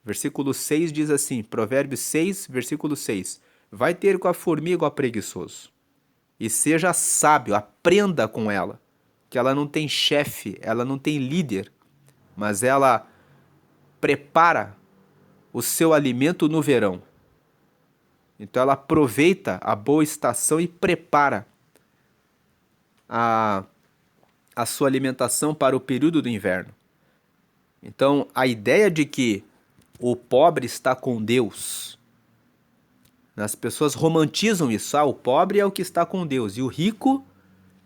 Versículo 6 diz assim, Provérbios 6, versículo 6. Vai ter com a formiga ao preguiçoso. E seja sábio, aprenda com ela. Que ela não tem chefe, ela não tem líder, mas ela prepara o seu alimento no verão. Então ela aproveita a boa estação e prepara a sua alimentação para o período do inverno. Então a ideia de que o pobre está com Deus, as pessoas romantizam isso, o pobre é o que está com Deus, e o rico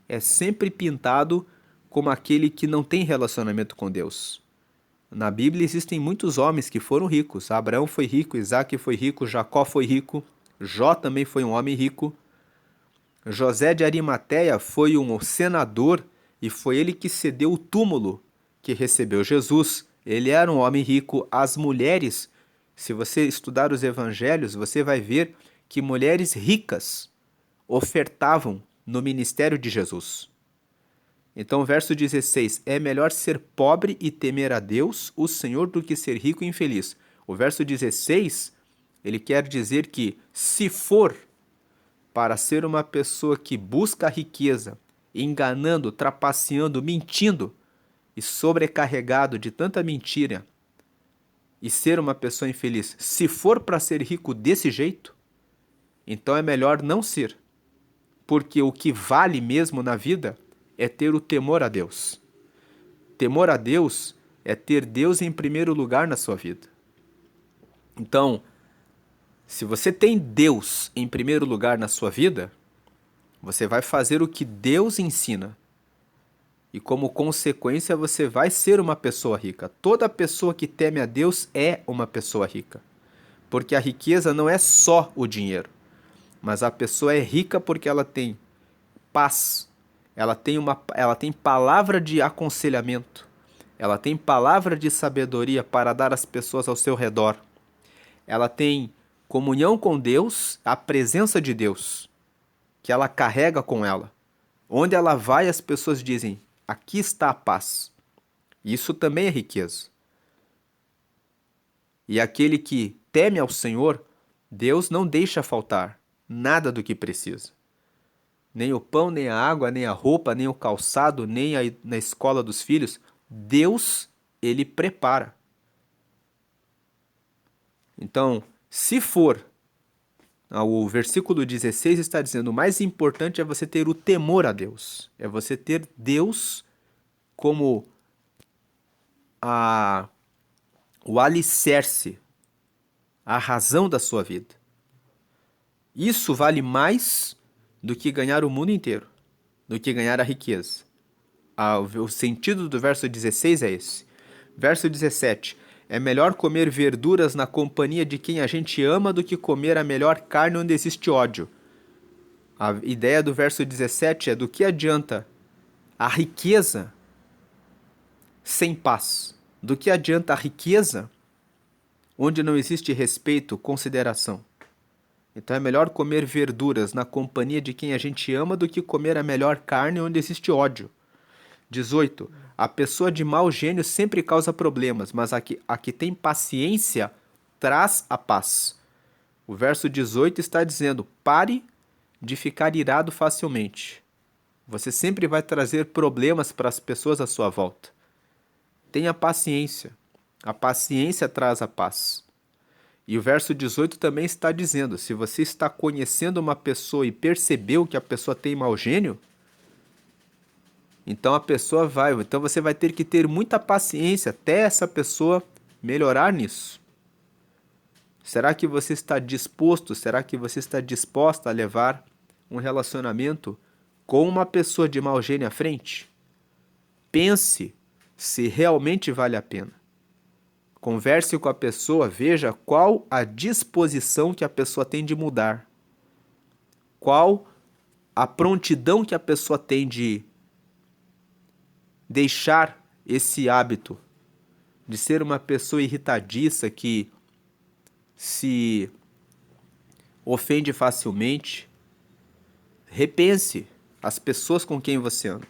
é sempre pintado como aquele que não tem relacionamento com Deus. Na Bíblia existem muitos homens que foram ricos. Abraão foi rico, Isaac foi rico, Jacó foi rico, Jó também foi um homem rico. José de Arimateia foi um senador e foi ele que cedeu o túmulo que recebeu Jesus. Ele era um homem rico. As mulheres, se você estudar os evangelhos, você vai ver que mulheres ricas ofertavam no ministério de Jesus. Então, verso 16, é melhor ser pobre e temer a Deus, o Senhor, do que ser rico e infeliz. O verso 16, ele quer dizer que se for para ser uma pessoa que busca a riqueza, enganando, trapaceando, mentindo e sobrecarregado de tanta mentira e ser uma pessoa infeliz, se for para ser rico desse jeito, então é melhor não ser. Porque o que vale mesmo na vida é ter o temor a Deus. Temor a Deus é ter Deus em primeiro lugar na sua vida. Então, se você tem Deus em primeiro lugar na sua vida, Você vai fazer o que Deus ensina. E como consequência, você vai ser uma pessoa rica. Toda pessoa que teme a Deus é uma pessoa rica. Porque a riqueza não é só o dinheiro. Mas a pessoa é rica porque ela tem paz. Ela tem palavra de aconselhamento. Ela tem palavra de sabedoria para dar às pessoas ao seu redor. Ela tem comunhão com Deus, a presença de Deus, que ela carrega com ela. Onde ela vai, as pessoas dizem: aqui está a paz. Isso também é riqueza. E aquele que teme ao Senhor, Deus não deixa faltar nada do que precisa. Nem o pão, nem a água, nem a roupa, nem o calçado, nem na escola dos filhos. Deus, ele prepara. Então, se for, o versículo 16 está dizendo: o mais importante é você ter o temor a Deus. É você ter Deus como o alicerce, a razão da sua vida. Isso vale mais do que ganhar o mundo inteiro, do que ganhar a riqueza. O sentido do verso 16 é esse. Verso 17. É melhor comer verduras na companhia de quem a gente ama do que comer a melhor carne onde existe ódio. A ideia do verso 17 é: do que adianta a riqueza sem paz? Do que adianta a riqueza onde não existe respeito, consideração? Então é melhor comer verduras na companhia de quem a gente ama do que comer a melhor carne onde existe ódio. 18. A pessoa de mau gênio sempre causa problemas, mas a que tem paciência traz a paz. O verso 18 está dizendo: pare de ficar irado facilmente. Você sempre vai trazer problemas para as pessoas à sua volta. Tenha paciência. A paciência traz a paz. E o verso 18 também está dizendo: se você está conhecendo uma pessoa e percebeu que a pessoa tem mau gênio, então você vai ter que ter muita paciência até essa pessoa melhorar nisso. Será que você está disposto, será que você está disposta a levar um relacionamento com uma pessoa de mau gênio à frente? Pense se realmente vale a pena. Converse com a pessoa, veja qual a disposição que a pessoa tem de mudar. Qual a prontidão que a pessoa tem de deixar esse hábito de ser uma pessoa irritadiça que se ofende facilmente. Repense as pessoas com quem você anda.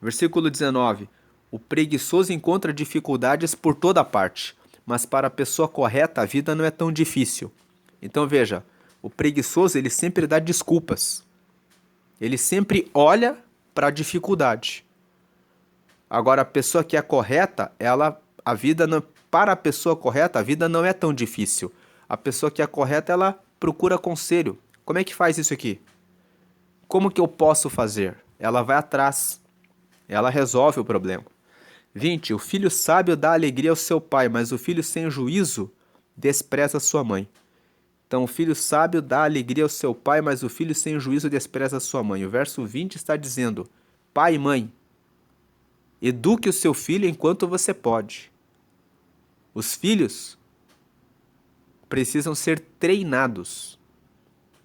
Versículo 19. O preguiçoso encontra dificuldades por toda parte, mas para a pessoa correta a vida não é tão difícil. Então veja, o preguiçoso ele sempre dá desculpas. Ele sempre olha para a dificuldade. Agora, a pessoa que é correta, para a pessoa correta, a vida não é tão difícil. A pessoa que é correta, ela procura conselho. Como é que faz isso aqui? Como que eu posso fazer? Ela vai atrás. Ela resolve o problema. 20. O filho sábio dá alegria ao seu pai, mas o filho sem juízo despreza sua mãe. Então, o filho sábio dá alegria ao seu pai, mas o filho sem juízo despreza sua mãe. O verso 20 está dizendo: pai e mãe, eduque o seu filho enquanto você pode. Os filhos precisam ser treinados.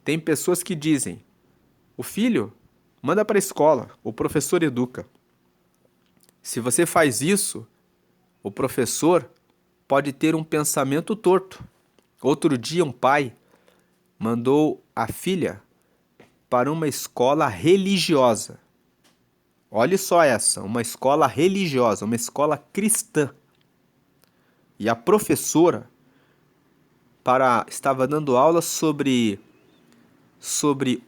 Tem pessoas que dizem: o filho manda para a escola, o professor educa. Se você faz isso, o professor pode ter um pensamento torto. Outro dia, um pai mandou a filha para uma escola religiosa. Olha só essa, uma escola religiosa, uma escola cristã. E a professora estava dando aula sobre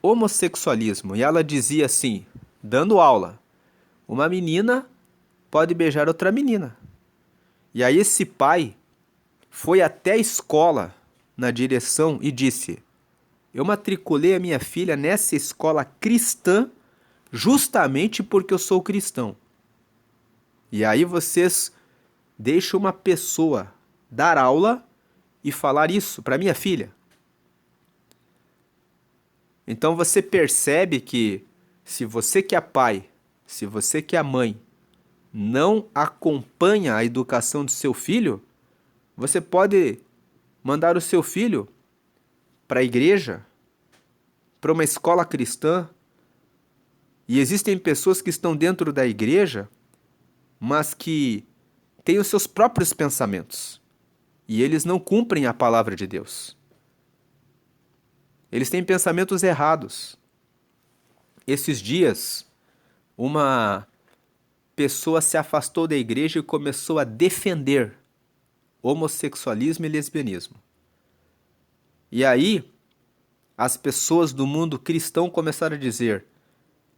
homossexualismo. E ela dizia assim, dando aula: uma menina pode beijar outra menina. E aí esse pai foi até a escola na direção e disse: eu matriculei a minha filha nessa escola cristã justamente porque eu sou cristão. E aí vocês deixam uma pessoa dar aula e falar isso para minha filha? Então você percebe que se você que é pai, se você que é mãe, não acompanha a educação do seu filho, você pode mandar o seu filho para a igreja, para uma escola cristã, e existem pessoas que estão dentro da igreja, mas que têm os seus próprios pensamentos, e eles não cumprem a palavra de Deus. Eles têm pensamentos errados. Esses dias, uma pessoa se afastou da igreja e começou a defender homossexualismo e lesbianismo. E aí, as pessoas do mundo cristão começaram a dizer: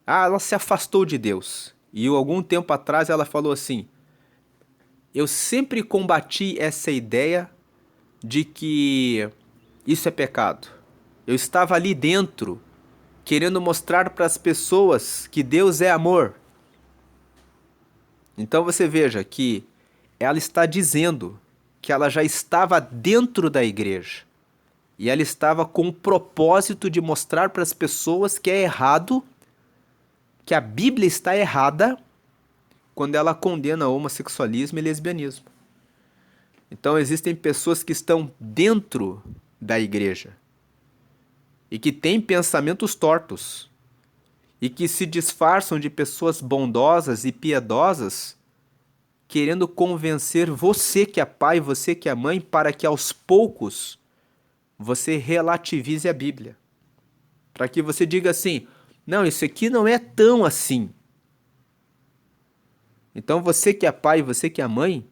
ah, ela se afastou de Deus. E algum tempo atrás ela falou assim: eu sempre combati essa ideia de que isso é pecado. Eu estava ali dentro, querendo mostrar para as pessoas que Deus é amor. Então você veja que ela está dizendo que ela já estava dentro da igreja. E ela estava com o propósito de mostrar para as pessoas que é errado, que a Bíblia está errada, quando ela condena homossexualismo e lesbianismo. Então existem pessoas que estão dentro da igreja e que têm pensamentos tortos e que se disfarçam de pessoas bondosas e piedosas, querendo convencer você que é pai, você que é mãe, para que aos poucos você relativize a Bíblia. Para que você diga assim: não, isso aqui não é tão assim. Então você que é pai, você que é mãe,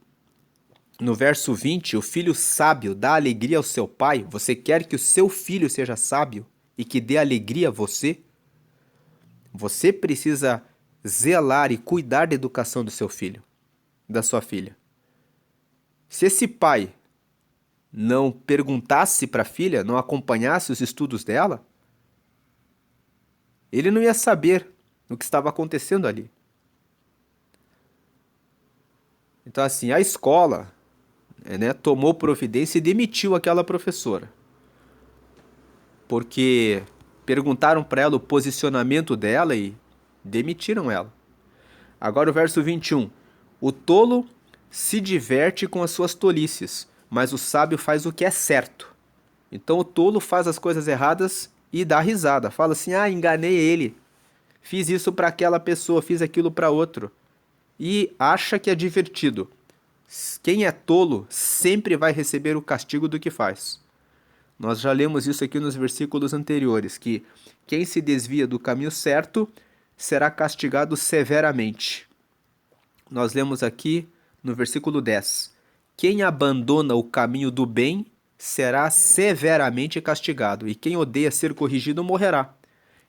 no verso 20, o filho sábio dá alegria ao seu pai. Você quer que o seu filho seja sábio e que dê alegria a você? Você precisa zelar e cuidar da educação do seu filho, da sua filha. Se esse pai não perguntasse para a filha, não acompanhasse os estudos dela, ele não ia saber o que estava acontecendo ali. Então, assim, a escola, tomou providência e demitiu aquela professora. Porque perguntaram para ela o posicionamento dela e demitiram ela. Agora o verso 21. O tolo se diverte com as suas tolices, mas o sábio faz o que é certo. Então o tolo faz as coisas erradas e dá risada. Fala assim: ah, enganei ele. Fiz isso para aquela pessoa, fiz aquilo para outro. E acha que é divertido. Quem é tolo sempre vai receber o castigo do que faz. Nós já lemos isso aqui nos versículos anteriores, que quem se desvia do caminho certo será castigado severamente. Nós lemos aqui no versículo 10. Quem abandona o caminho do bem será severamente castigado, e quem odeia ser corrigido morrerá.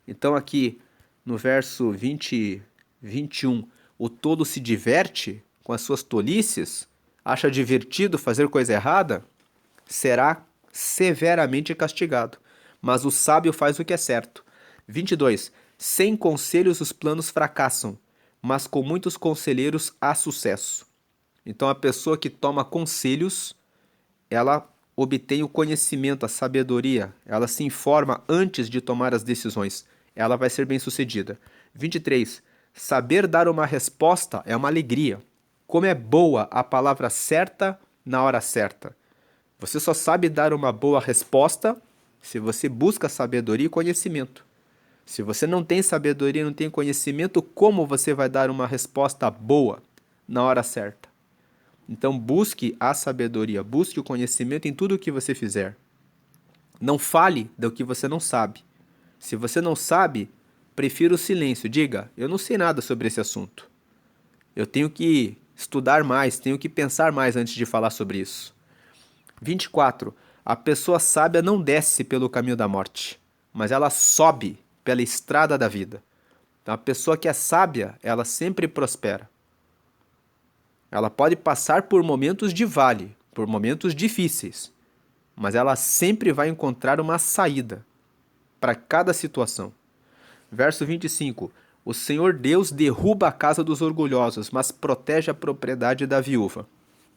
Então aqui no verso 21, o tolo se diverte com as suas tolices, acha divertido fazer coisa errada, será severamente castigado. Mas o sábio faz o que é certo. 22. Sem conselhos os planos fracassam, mas com muitos conselheiros há sucesso. Então a pessoa que toma conselhos, ela obtém o conhecimento, a sabedoria, ela se informa antes de tomar as decisões. Ela vai ser bem-sucedida. 23. Saber dar uma resposta é uma alegria. Como é boa a palavra certa na hora certa. Você só sabe dar uma boa resposta se você busca sabedoria e conhecimento. Se você não tem sabedoria e não tem conhecimento, como você vai dar uma resposta boa na hora certa? Então busque a sabedoria, busque o conhecimento em tudo o que você fizer. Não fale do que você não sabe. Se você não sabe, prefira o silêncio. Diga: eu não sei nada sobre esse assunto. Eu tenho que estudar mais, tenho que pensar mais antes de falar sobre isso. 24. A pessoa sábia não desce pelo caminho da morte, mas ela sobe pela estrada da vida. Então a pessoa que é sábia, ela sempre prospera. Ela pode passar por momentos de vale, por momentos difíceis, mas ela sempre vai encontrar uma saída para cada situação. Verso 25. O Senhor Deus derruba a casa dos orgulhosos, mas protege a propriedade da viúva.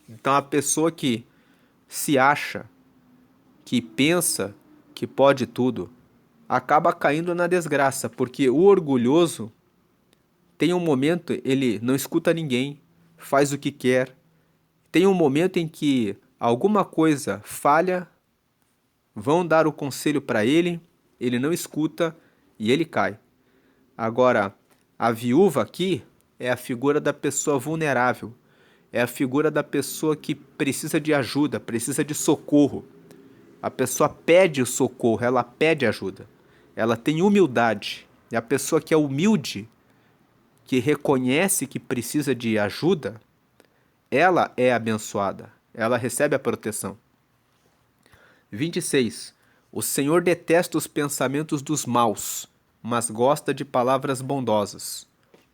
Então a pessoa que se acha, que pensa que pode tudo, acaba caindo na desgraça, porque o orgulhoso tem um momento, ele não escuta ninguém, faz o que quer. Tem um momento em que alguma coisa falha, vão dar o conselho para ele não escuta e ele cai. Agora, a viúva aqui é a figura da pessoa vulnerável, é a figura da pessoa que precisa de ajuda, precisa de socorro. A pessoa pede o socorro, ela pede ajuda, ela tem humildade. E a pessoa que é humilde, que reconhece que precisa de ajuda, ela é abençoada, ela recebe a proteção. 26. O Senhor detesta os pensamentos dos maus, mas gosta de palavras bondosas.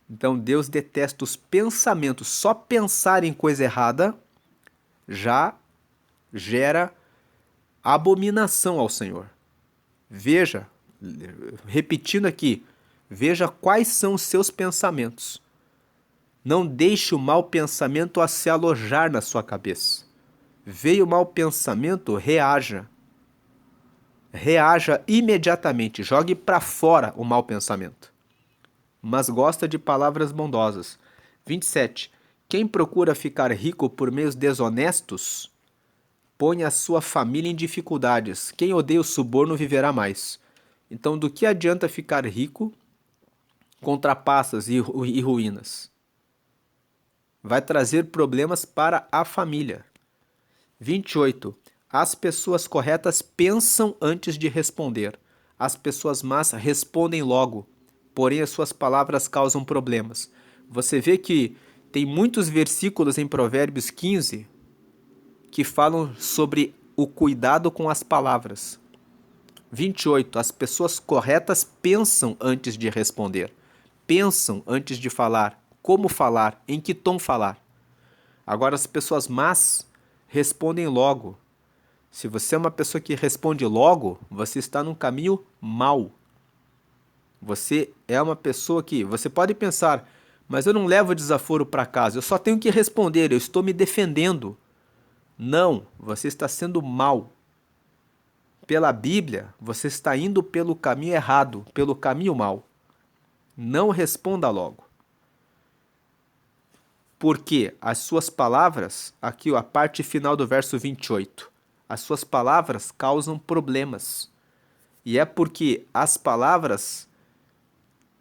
Então Deus detesta os pensamentos. Só pensar em coisa errada já gera abominação ao Senhor. Veja, repetindo aqui, veja quais são os seus pensamentos. Não deixe o mau pensamento a se alojar na sua cabeça. Veio o mau pensamento, reaja. Reaja imediatamente, jogue para fora o mau pensamento. Mas gosta de palavras bondosas. 27. Quem procura ficar rico por meios desonestos, põe a sua família em dificuldades. Quem odeia o suborno viverá mais. Então, do que adianta ficar rico com trapaças e ruínas? Vai trazer problemas para a família. 28. As pessoas corretas pensam antes de responder. As pessoas más respondem logo, porém as suas palavras causam problemas. Você vê que tem muitos versículos em Provérbios 15 que falam sobre o cuidado com as palavras. 28. As pessoas corretas pensam antes de responder. Pensam antes de falar, como falar, em que tom falar. Agora, as pessoas más respondem logo. Se você é uma pessoa que responde logo, você está num caminho mau. Você é uma pessoa que... Você pode pensar, mas eu não levo desaforo para casa, eu só tenho que responder, eu estou me defendendo. Não, você está sendo mau. Pela Bíblia, você está indo pelo caminho errado, pelo caminho mau. Não responda logo. Porque as suas palavras, aqui ó, a parte final do verso 28, as suas palavras causam problemas. E é porque as palavras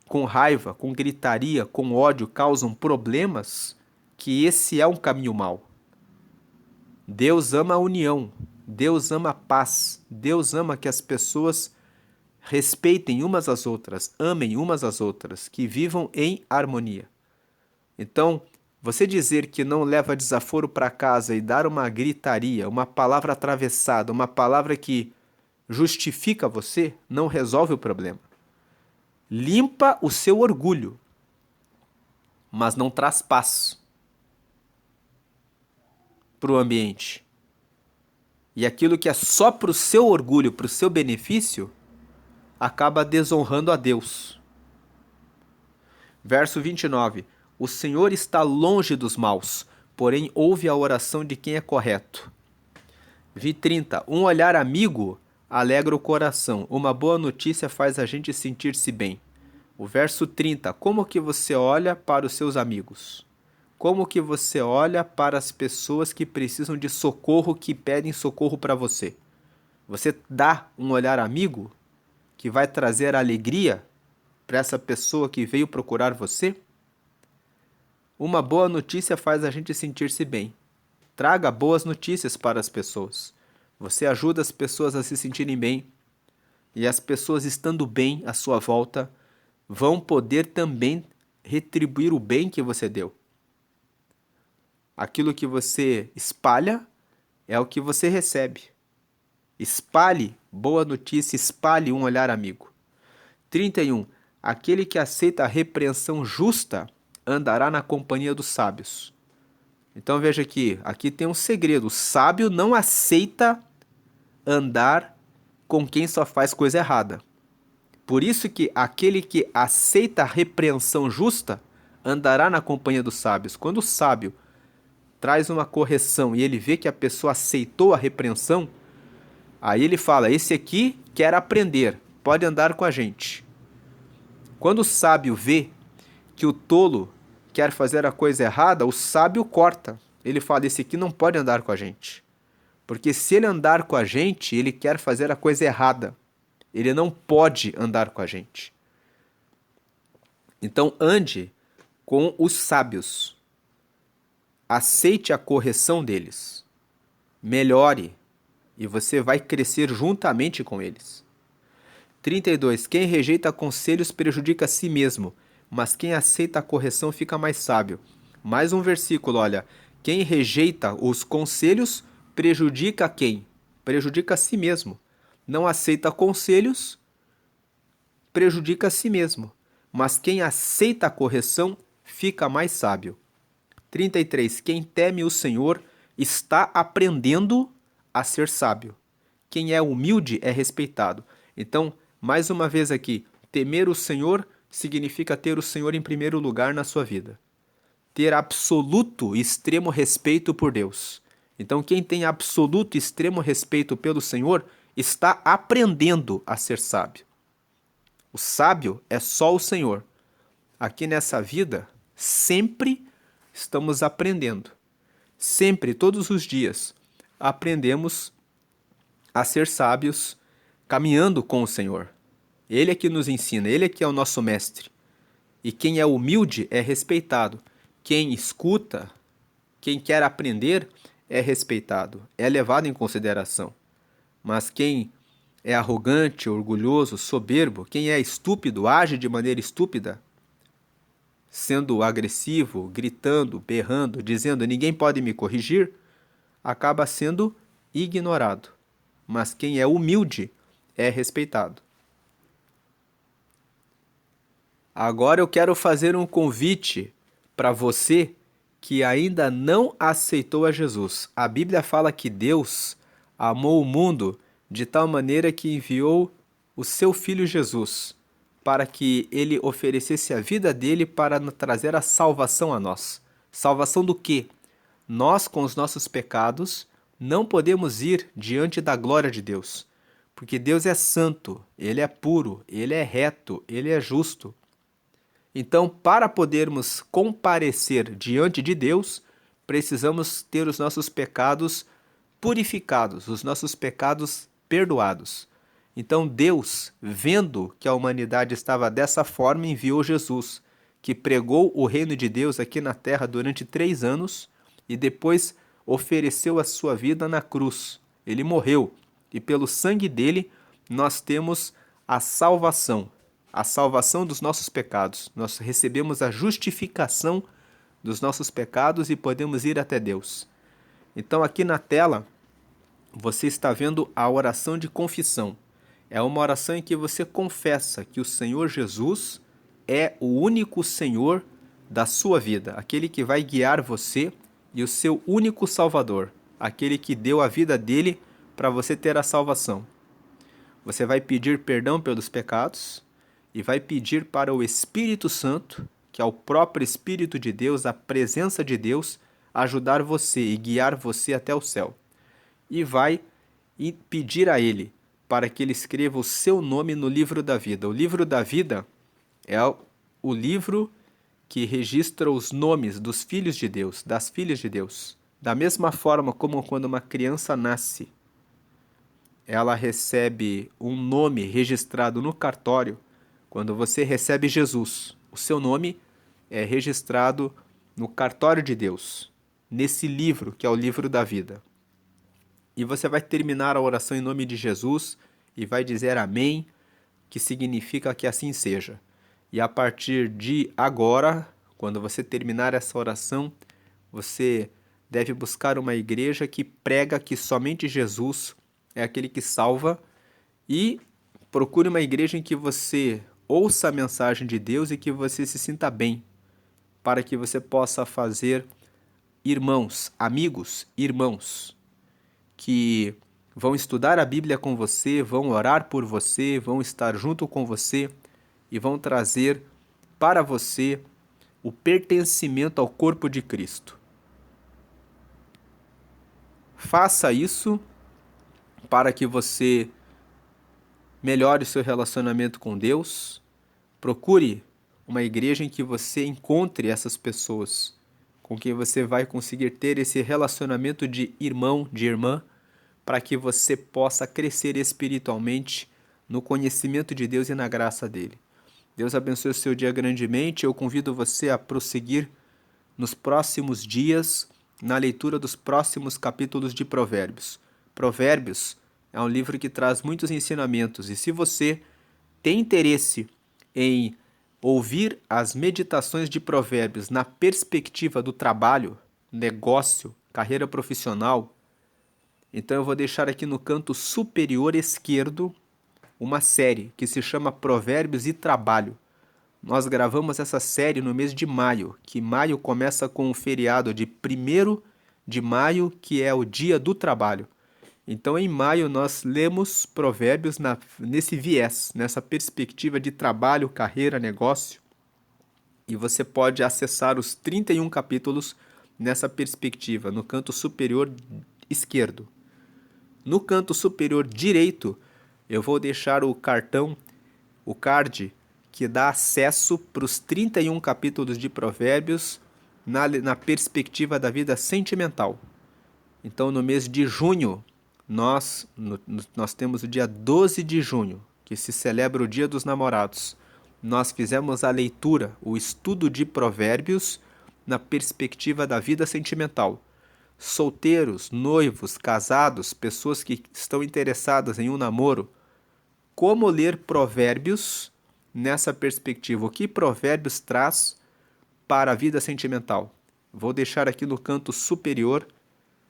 com raiva, com gritaria, com ódio causam problemas que esse é um caminho mau. Deus ama a união, Deus ama a paz, Deus ama que as pessoas respeitem umas às outras, amem umas às outras, que vivam em harmonia. Então, você dizer que não leva desaforo para casa e dar uma gritaria, uma palavra atravessada, uma palavra que justifica você, não resolve o problema. Limpa o seu orgulho, mas não traz paz para o ambiente. E aquilo que é só para o seu orgulho, para o seu benefício, acaba desonrando a Deus. Verso 29. O Senhor está longe dos maus, porém ouve a oração de quem é correto. Vi 30. Um olhar amigo alegra o coração. Uma boa notícia faz a gente sentir-se bem. O verso 30. Como que você olha para os seus amigos? Como que você olha para as pessoas que precisam de socorro, que pedem socorro para você? Você dá um olhar amigo que vai trazer alegria para essa pessoa que veio procurar você? Uma boa notícia faz a gente sentir-se bem. Traga boas notícias para as pessoas. Você ajuda as pessoas a se sentirem bem. E as pessoas estando bem à sua volta vão poder também retribuir o bem que você deu. Aquilo que você espalha é o que você recebe. Espalhe boa notícia, espalhe um olhar amigo. 31. Aquele que aceita a repreensão justa andará na companhia dos sábios. Então veja aqui tem um segredo. O sábio não aceita andar com quem só faz coisa errada. Por isso que aquele que aceita a repreensão justa andará na companhia dos sábios. Quando o sábio traz uma correção e ele vê que a pessoa aceitou a repreensão, aí ele fala, esse aqui quer aprender, pode andar com a gente. Quando o sábio vê que o tolo quer fazer a coisa errada, o sábio corta. Ele fala, esse aqui não pode andar com a gente. Porque se ele andar com a gente, ele quer fazer a coisa errada. Ele não pode andar com a gente. Então ande com os sábios. Aceite a correção deles. Melhore. E você vai crescer juntamente com eles. 32. Quem rejeita conselhos prejudica a si mesmo, mas quem aceita a correção fica mais sábio. Mais um versículo, olha. Quem rejeita os conselhos prejudica quem? Prejudica a si mesmo. Não aceita conselhos, prejudica a si mesmo. Mas quem aceita a correção fica mais sábio. 33. Quem teme o Senhor está aprendendo a ser sábio. Quem é humilde é respeitado. Então, mais uma vez aqui, temer o Senhor significa ter o Senhor em primeiro lugar na sua vida. Ter absoluto e extremo respeito por Deus. Então, quem tem absoluto e extremo respeito pelo Senhor está aprendendo a ser sábio. O sábio é só o Senhor. Aqui nessa vida, sempre estamos aprendendo. Sempre, todos os dias, aprendemos a ser sábios caminhando com o Senhor. Ele é que nos ensina, ele é que é o nosso mestre. E quem é humilde é respeitado. Quem escuta, quem quer aprender, é respeitado, é levado em consideração. Mas quem é arrogante, orgulhoso, soberbo, quem é estúpido, age de maneira estúpida, sendo agressivo, gritando, berrando, dizendo ninguém pode me corrigir, acaba sendo ignorado. Mas quem é humilde é respeitado. Agora eu quero fazer um convite para você que ainda não aceitou a Jesus. A Bíblia fala que Deus amou o mundo de tal maneira que enviou o seu Filho Jesus para que ele oferecesse a vida dele para trazer a salvação a nós. Salvação do quê? Nós, com os nossos pecados, não podemos ir diante da glória de Deus, porque Deus é santo, Ele é puro, Ele é reto, Ele é justo. Então, para podermos comparecer diante de Deus, precisamos ter os nossos pecados purificados, os nossos pecados perdoados. Então, Deus, vendo que a humanidade estava dessa forma, enviou Jesus, que pregou o reino de Deus aqui na terra durante 3 anos e depois ofereceu a sua vida na cruz. Ele morreu e pelo sangue dele nós temos a salvação dos nossos pecados. Nós recebemos a justificação dos nossos pecados e podemos ir até Deus. Então aqui na tela você está vendo a oração de confissão. É uma oração em que você confessa que o Senhor Jesus é o único Senhor da sua vida, aquele que vai guiar você e o seu único Salvador, aquele que deu a vida dele para você ter a salvação. Você vai pedir perdão pelos pecados e vai pedir para o Espírito Santo, que é o próprio Espírito de Deus, a presença de Deus, ajudar você e guiar você até o céu. E vai pedir a Ele para que Ele escreva o seu nome no livro da vida. O livro da vida é o livro que registra os nomes dos filhos de Deus, das filhas de Deus. Da mesma forma como quando uma criança nasce, ela recebe um nome registrado no cartório. Quando você recebe Jesus, o seu nome é registrado no cartório de Deus, nesse livro que é o livro da vida. E você vai terminar a oração em nome de Jesus e vai dizer amém, que significa que assim seja. E a partir de agora, quando você terminar essa oração, você deve buscar uma igreja que prega que somente Jesus é aquele que salva e procure uma igreja em que você ouça a mensagem de Deus e que você se sinta bem, para que você possa fazer irmãos, amigos, irmãos, que vão estudar a Bíblia com você, vão orar por você, vão estar junto com você e vão trazer para você o pertencimento ao corpo de Cristo. Faça isso para que você melhore o seu relacionamento com Deus. Procure uma igreja em que você encontre essas pessoas, com quem você vai conseguir ter esse relacionamento de irmão, de irmã, para que você possa crescer espiritualmente no conhecimento de Deus e na graça dele. Deus abençoe o seu dia grandemente. Eu convido você a prosseguir nos próximos dias na leitura dos próximos capítulos de Provérbios. Provérbios é um livro que traz muitos ensinamentos, e se você tem interesse em ouvir as meditações de Provérbios na perspectiva do trabalho, negócio, carreira profissional, então eu vou deixar aqui no canto superior esquerdo uma série que se chama Provérbios e Trabalho. Nós gravamos essa série no mês de maio, que maio começa com o feriado de 1º de maio, que é o Dia do Trabalho. Então, em maio, nós lemos Provérbios nesse viés, nessa perspectiva de trabalho, carreira, negócio. E você pode acessar os 31 capítulos nessa perspectiva, no canto superior esquerdo. No canto superior direito, eu vou deixar o cartão, o card, que dá acesso para os 31 capítulos de Provérbios na perspectiva da vida sentimental. Então, no mês de junho, nós temos o dia 12 de junho, que se celebra o Dia dos Namorados. Nós fizemos a leitura, o estudo de Provérbios na perspectiva da vida sentimental. Solteiros, noivos, casados, pessoas que estão interessadas em um namoro, como ler Provérbios nessa perspectiva? O que Provérbios traz para a vida sentimental? Vou deixar aqui no canto superior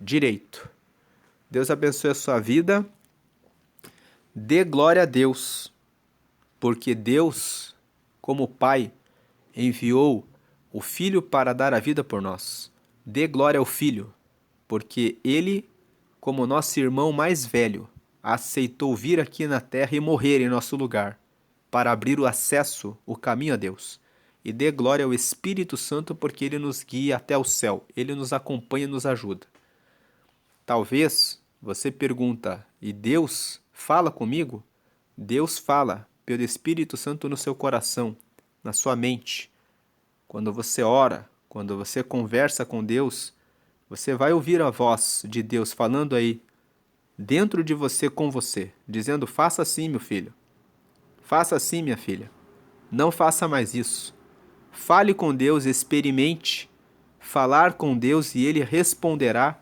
direito. Deus abençoe a sua vida. Dê glória a Deus, porque Deus, como Pai, enviou o Filho para dar a vida por nós. Dê glória ao Filho, porque Ele, como nosso irmão mais velho, aceitou vir aqui na terra e morrer em nosso lugar, para abrir o acesso, o caminho a Deus. E dê glória ao Espírito Santo, porque Ele nos guia até o céu. Ele nos acompanha e nos ajuda. Talvez você pergunta, e Deus fala comigo? Deus fala pelo Espírito Santo no seu coração, na sua mente. Quando você ora, quando você conversa com Deus, você vai ouvir a voz de Deus falando aí, dentro de você, com você, dizendo: faça assim, meu filho. Faça assim, minha filha. Não faça mais isso. Fale com Deus, experimente falar com Deus e Ele responderá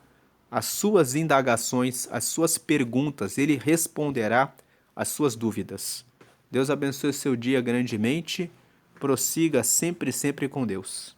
às suas indagações, às suas perguntas. Ele responderá às suas dúvidas. Deus abençoe o seu dia grandemente. Prossiga sempre, sempre com Deus.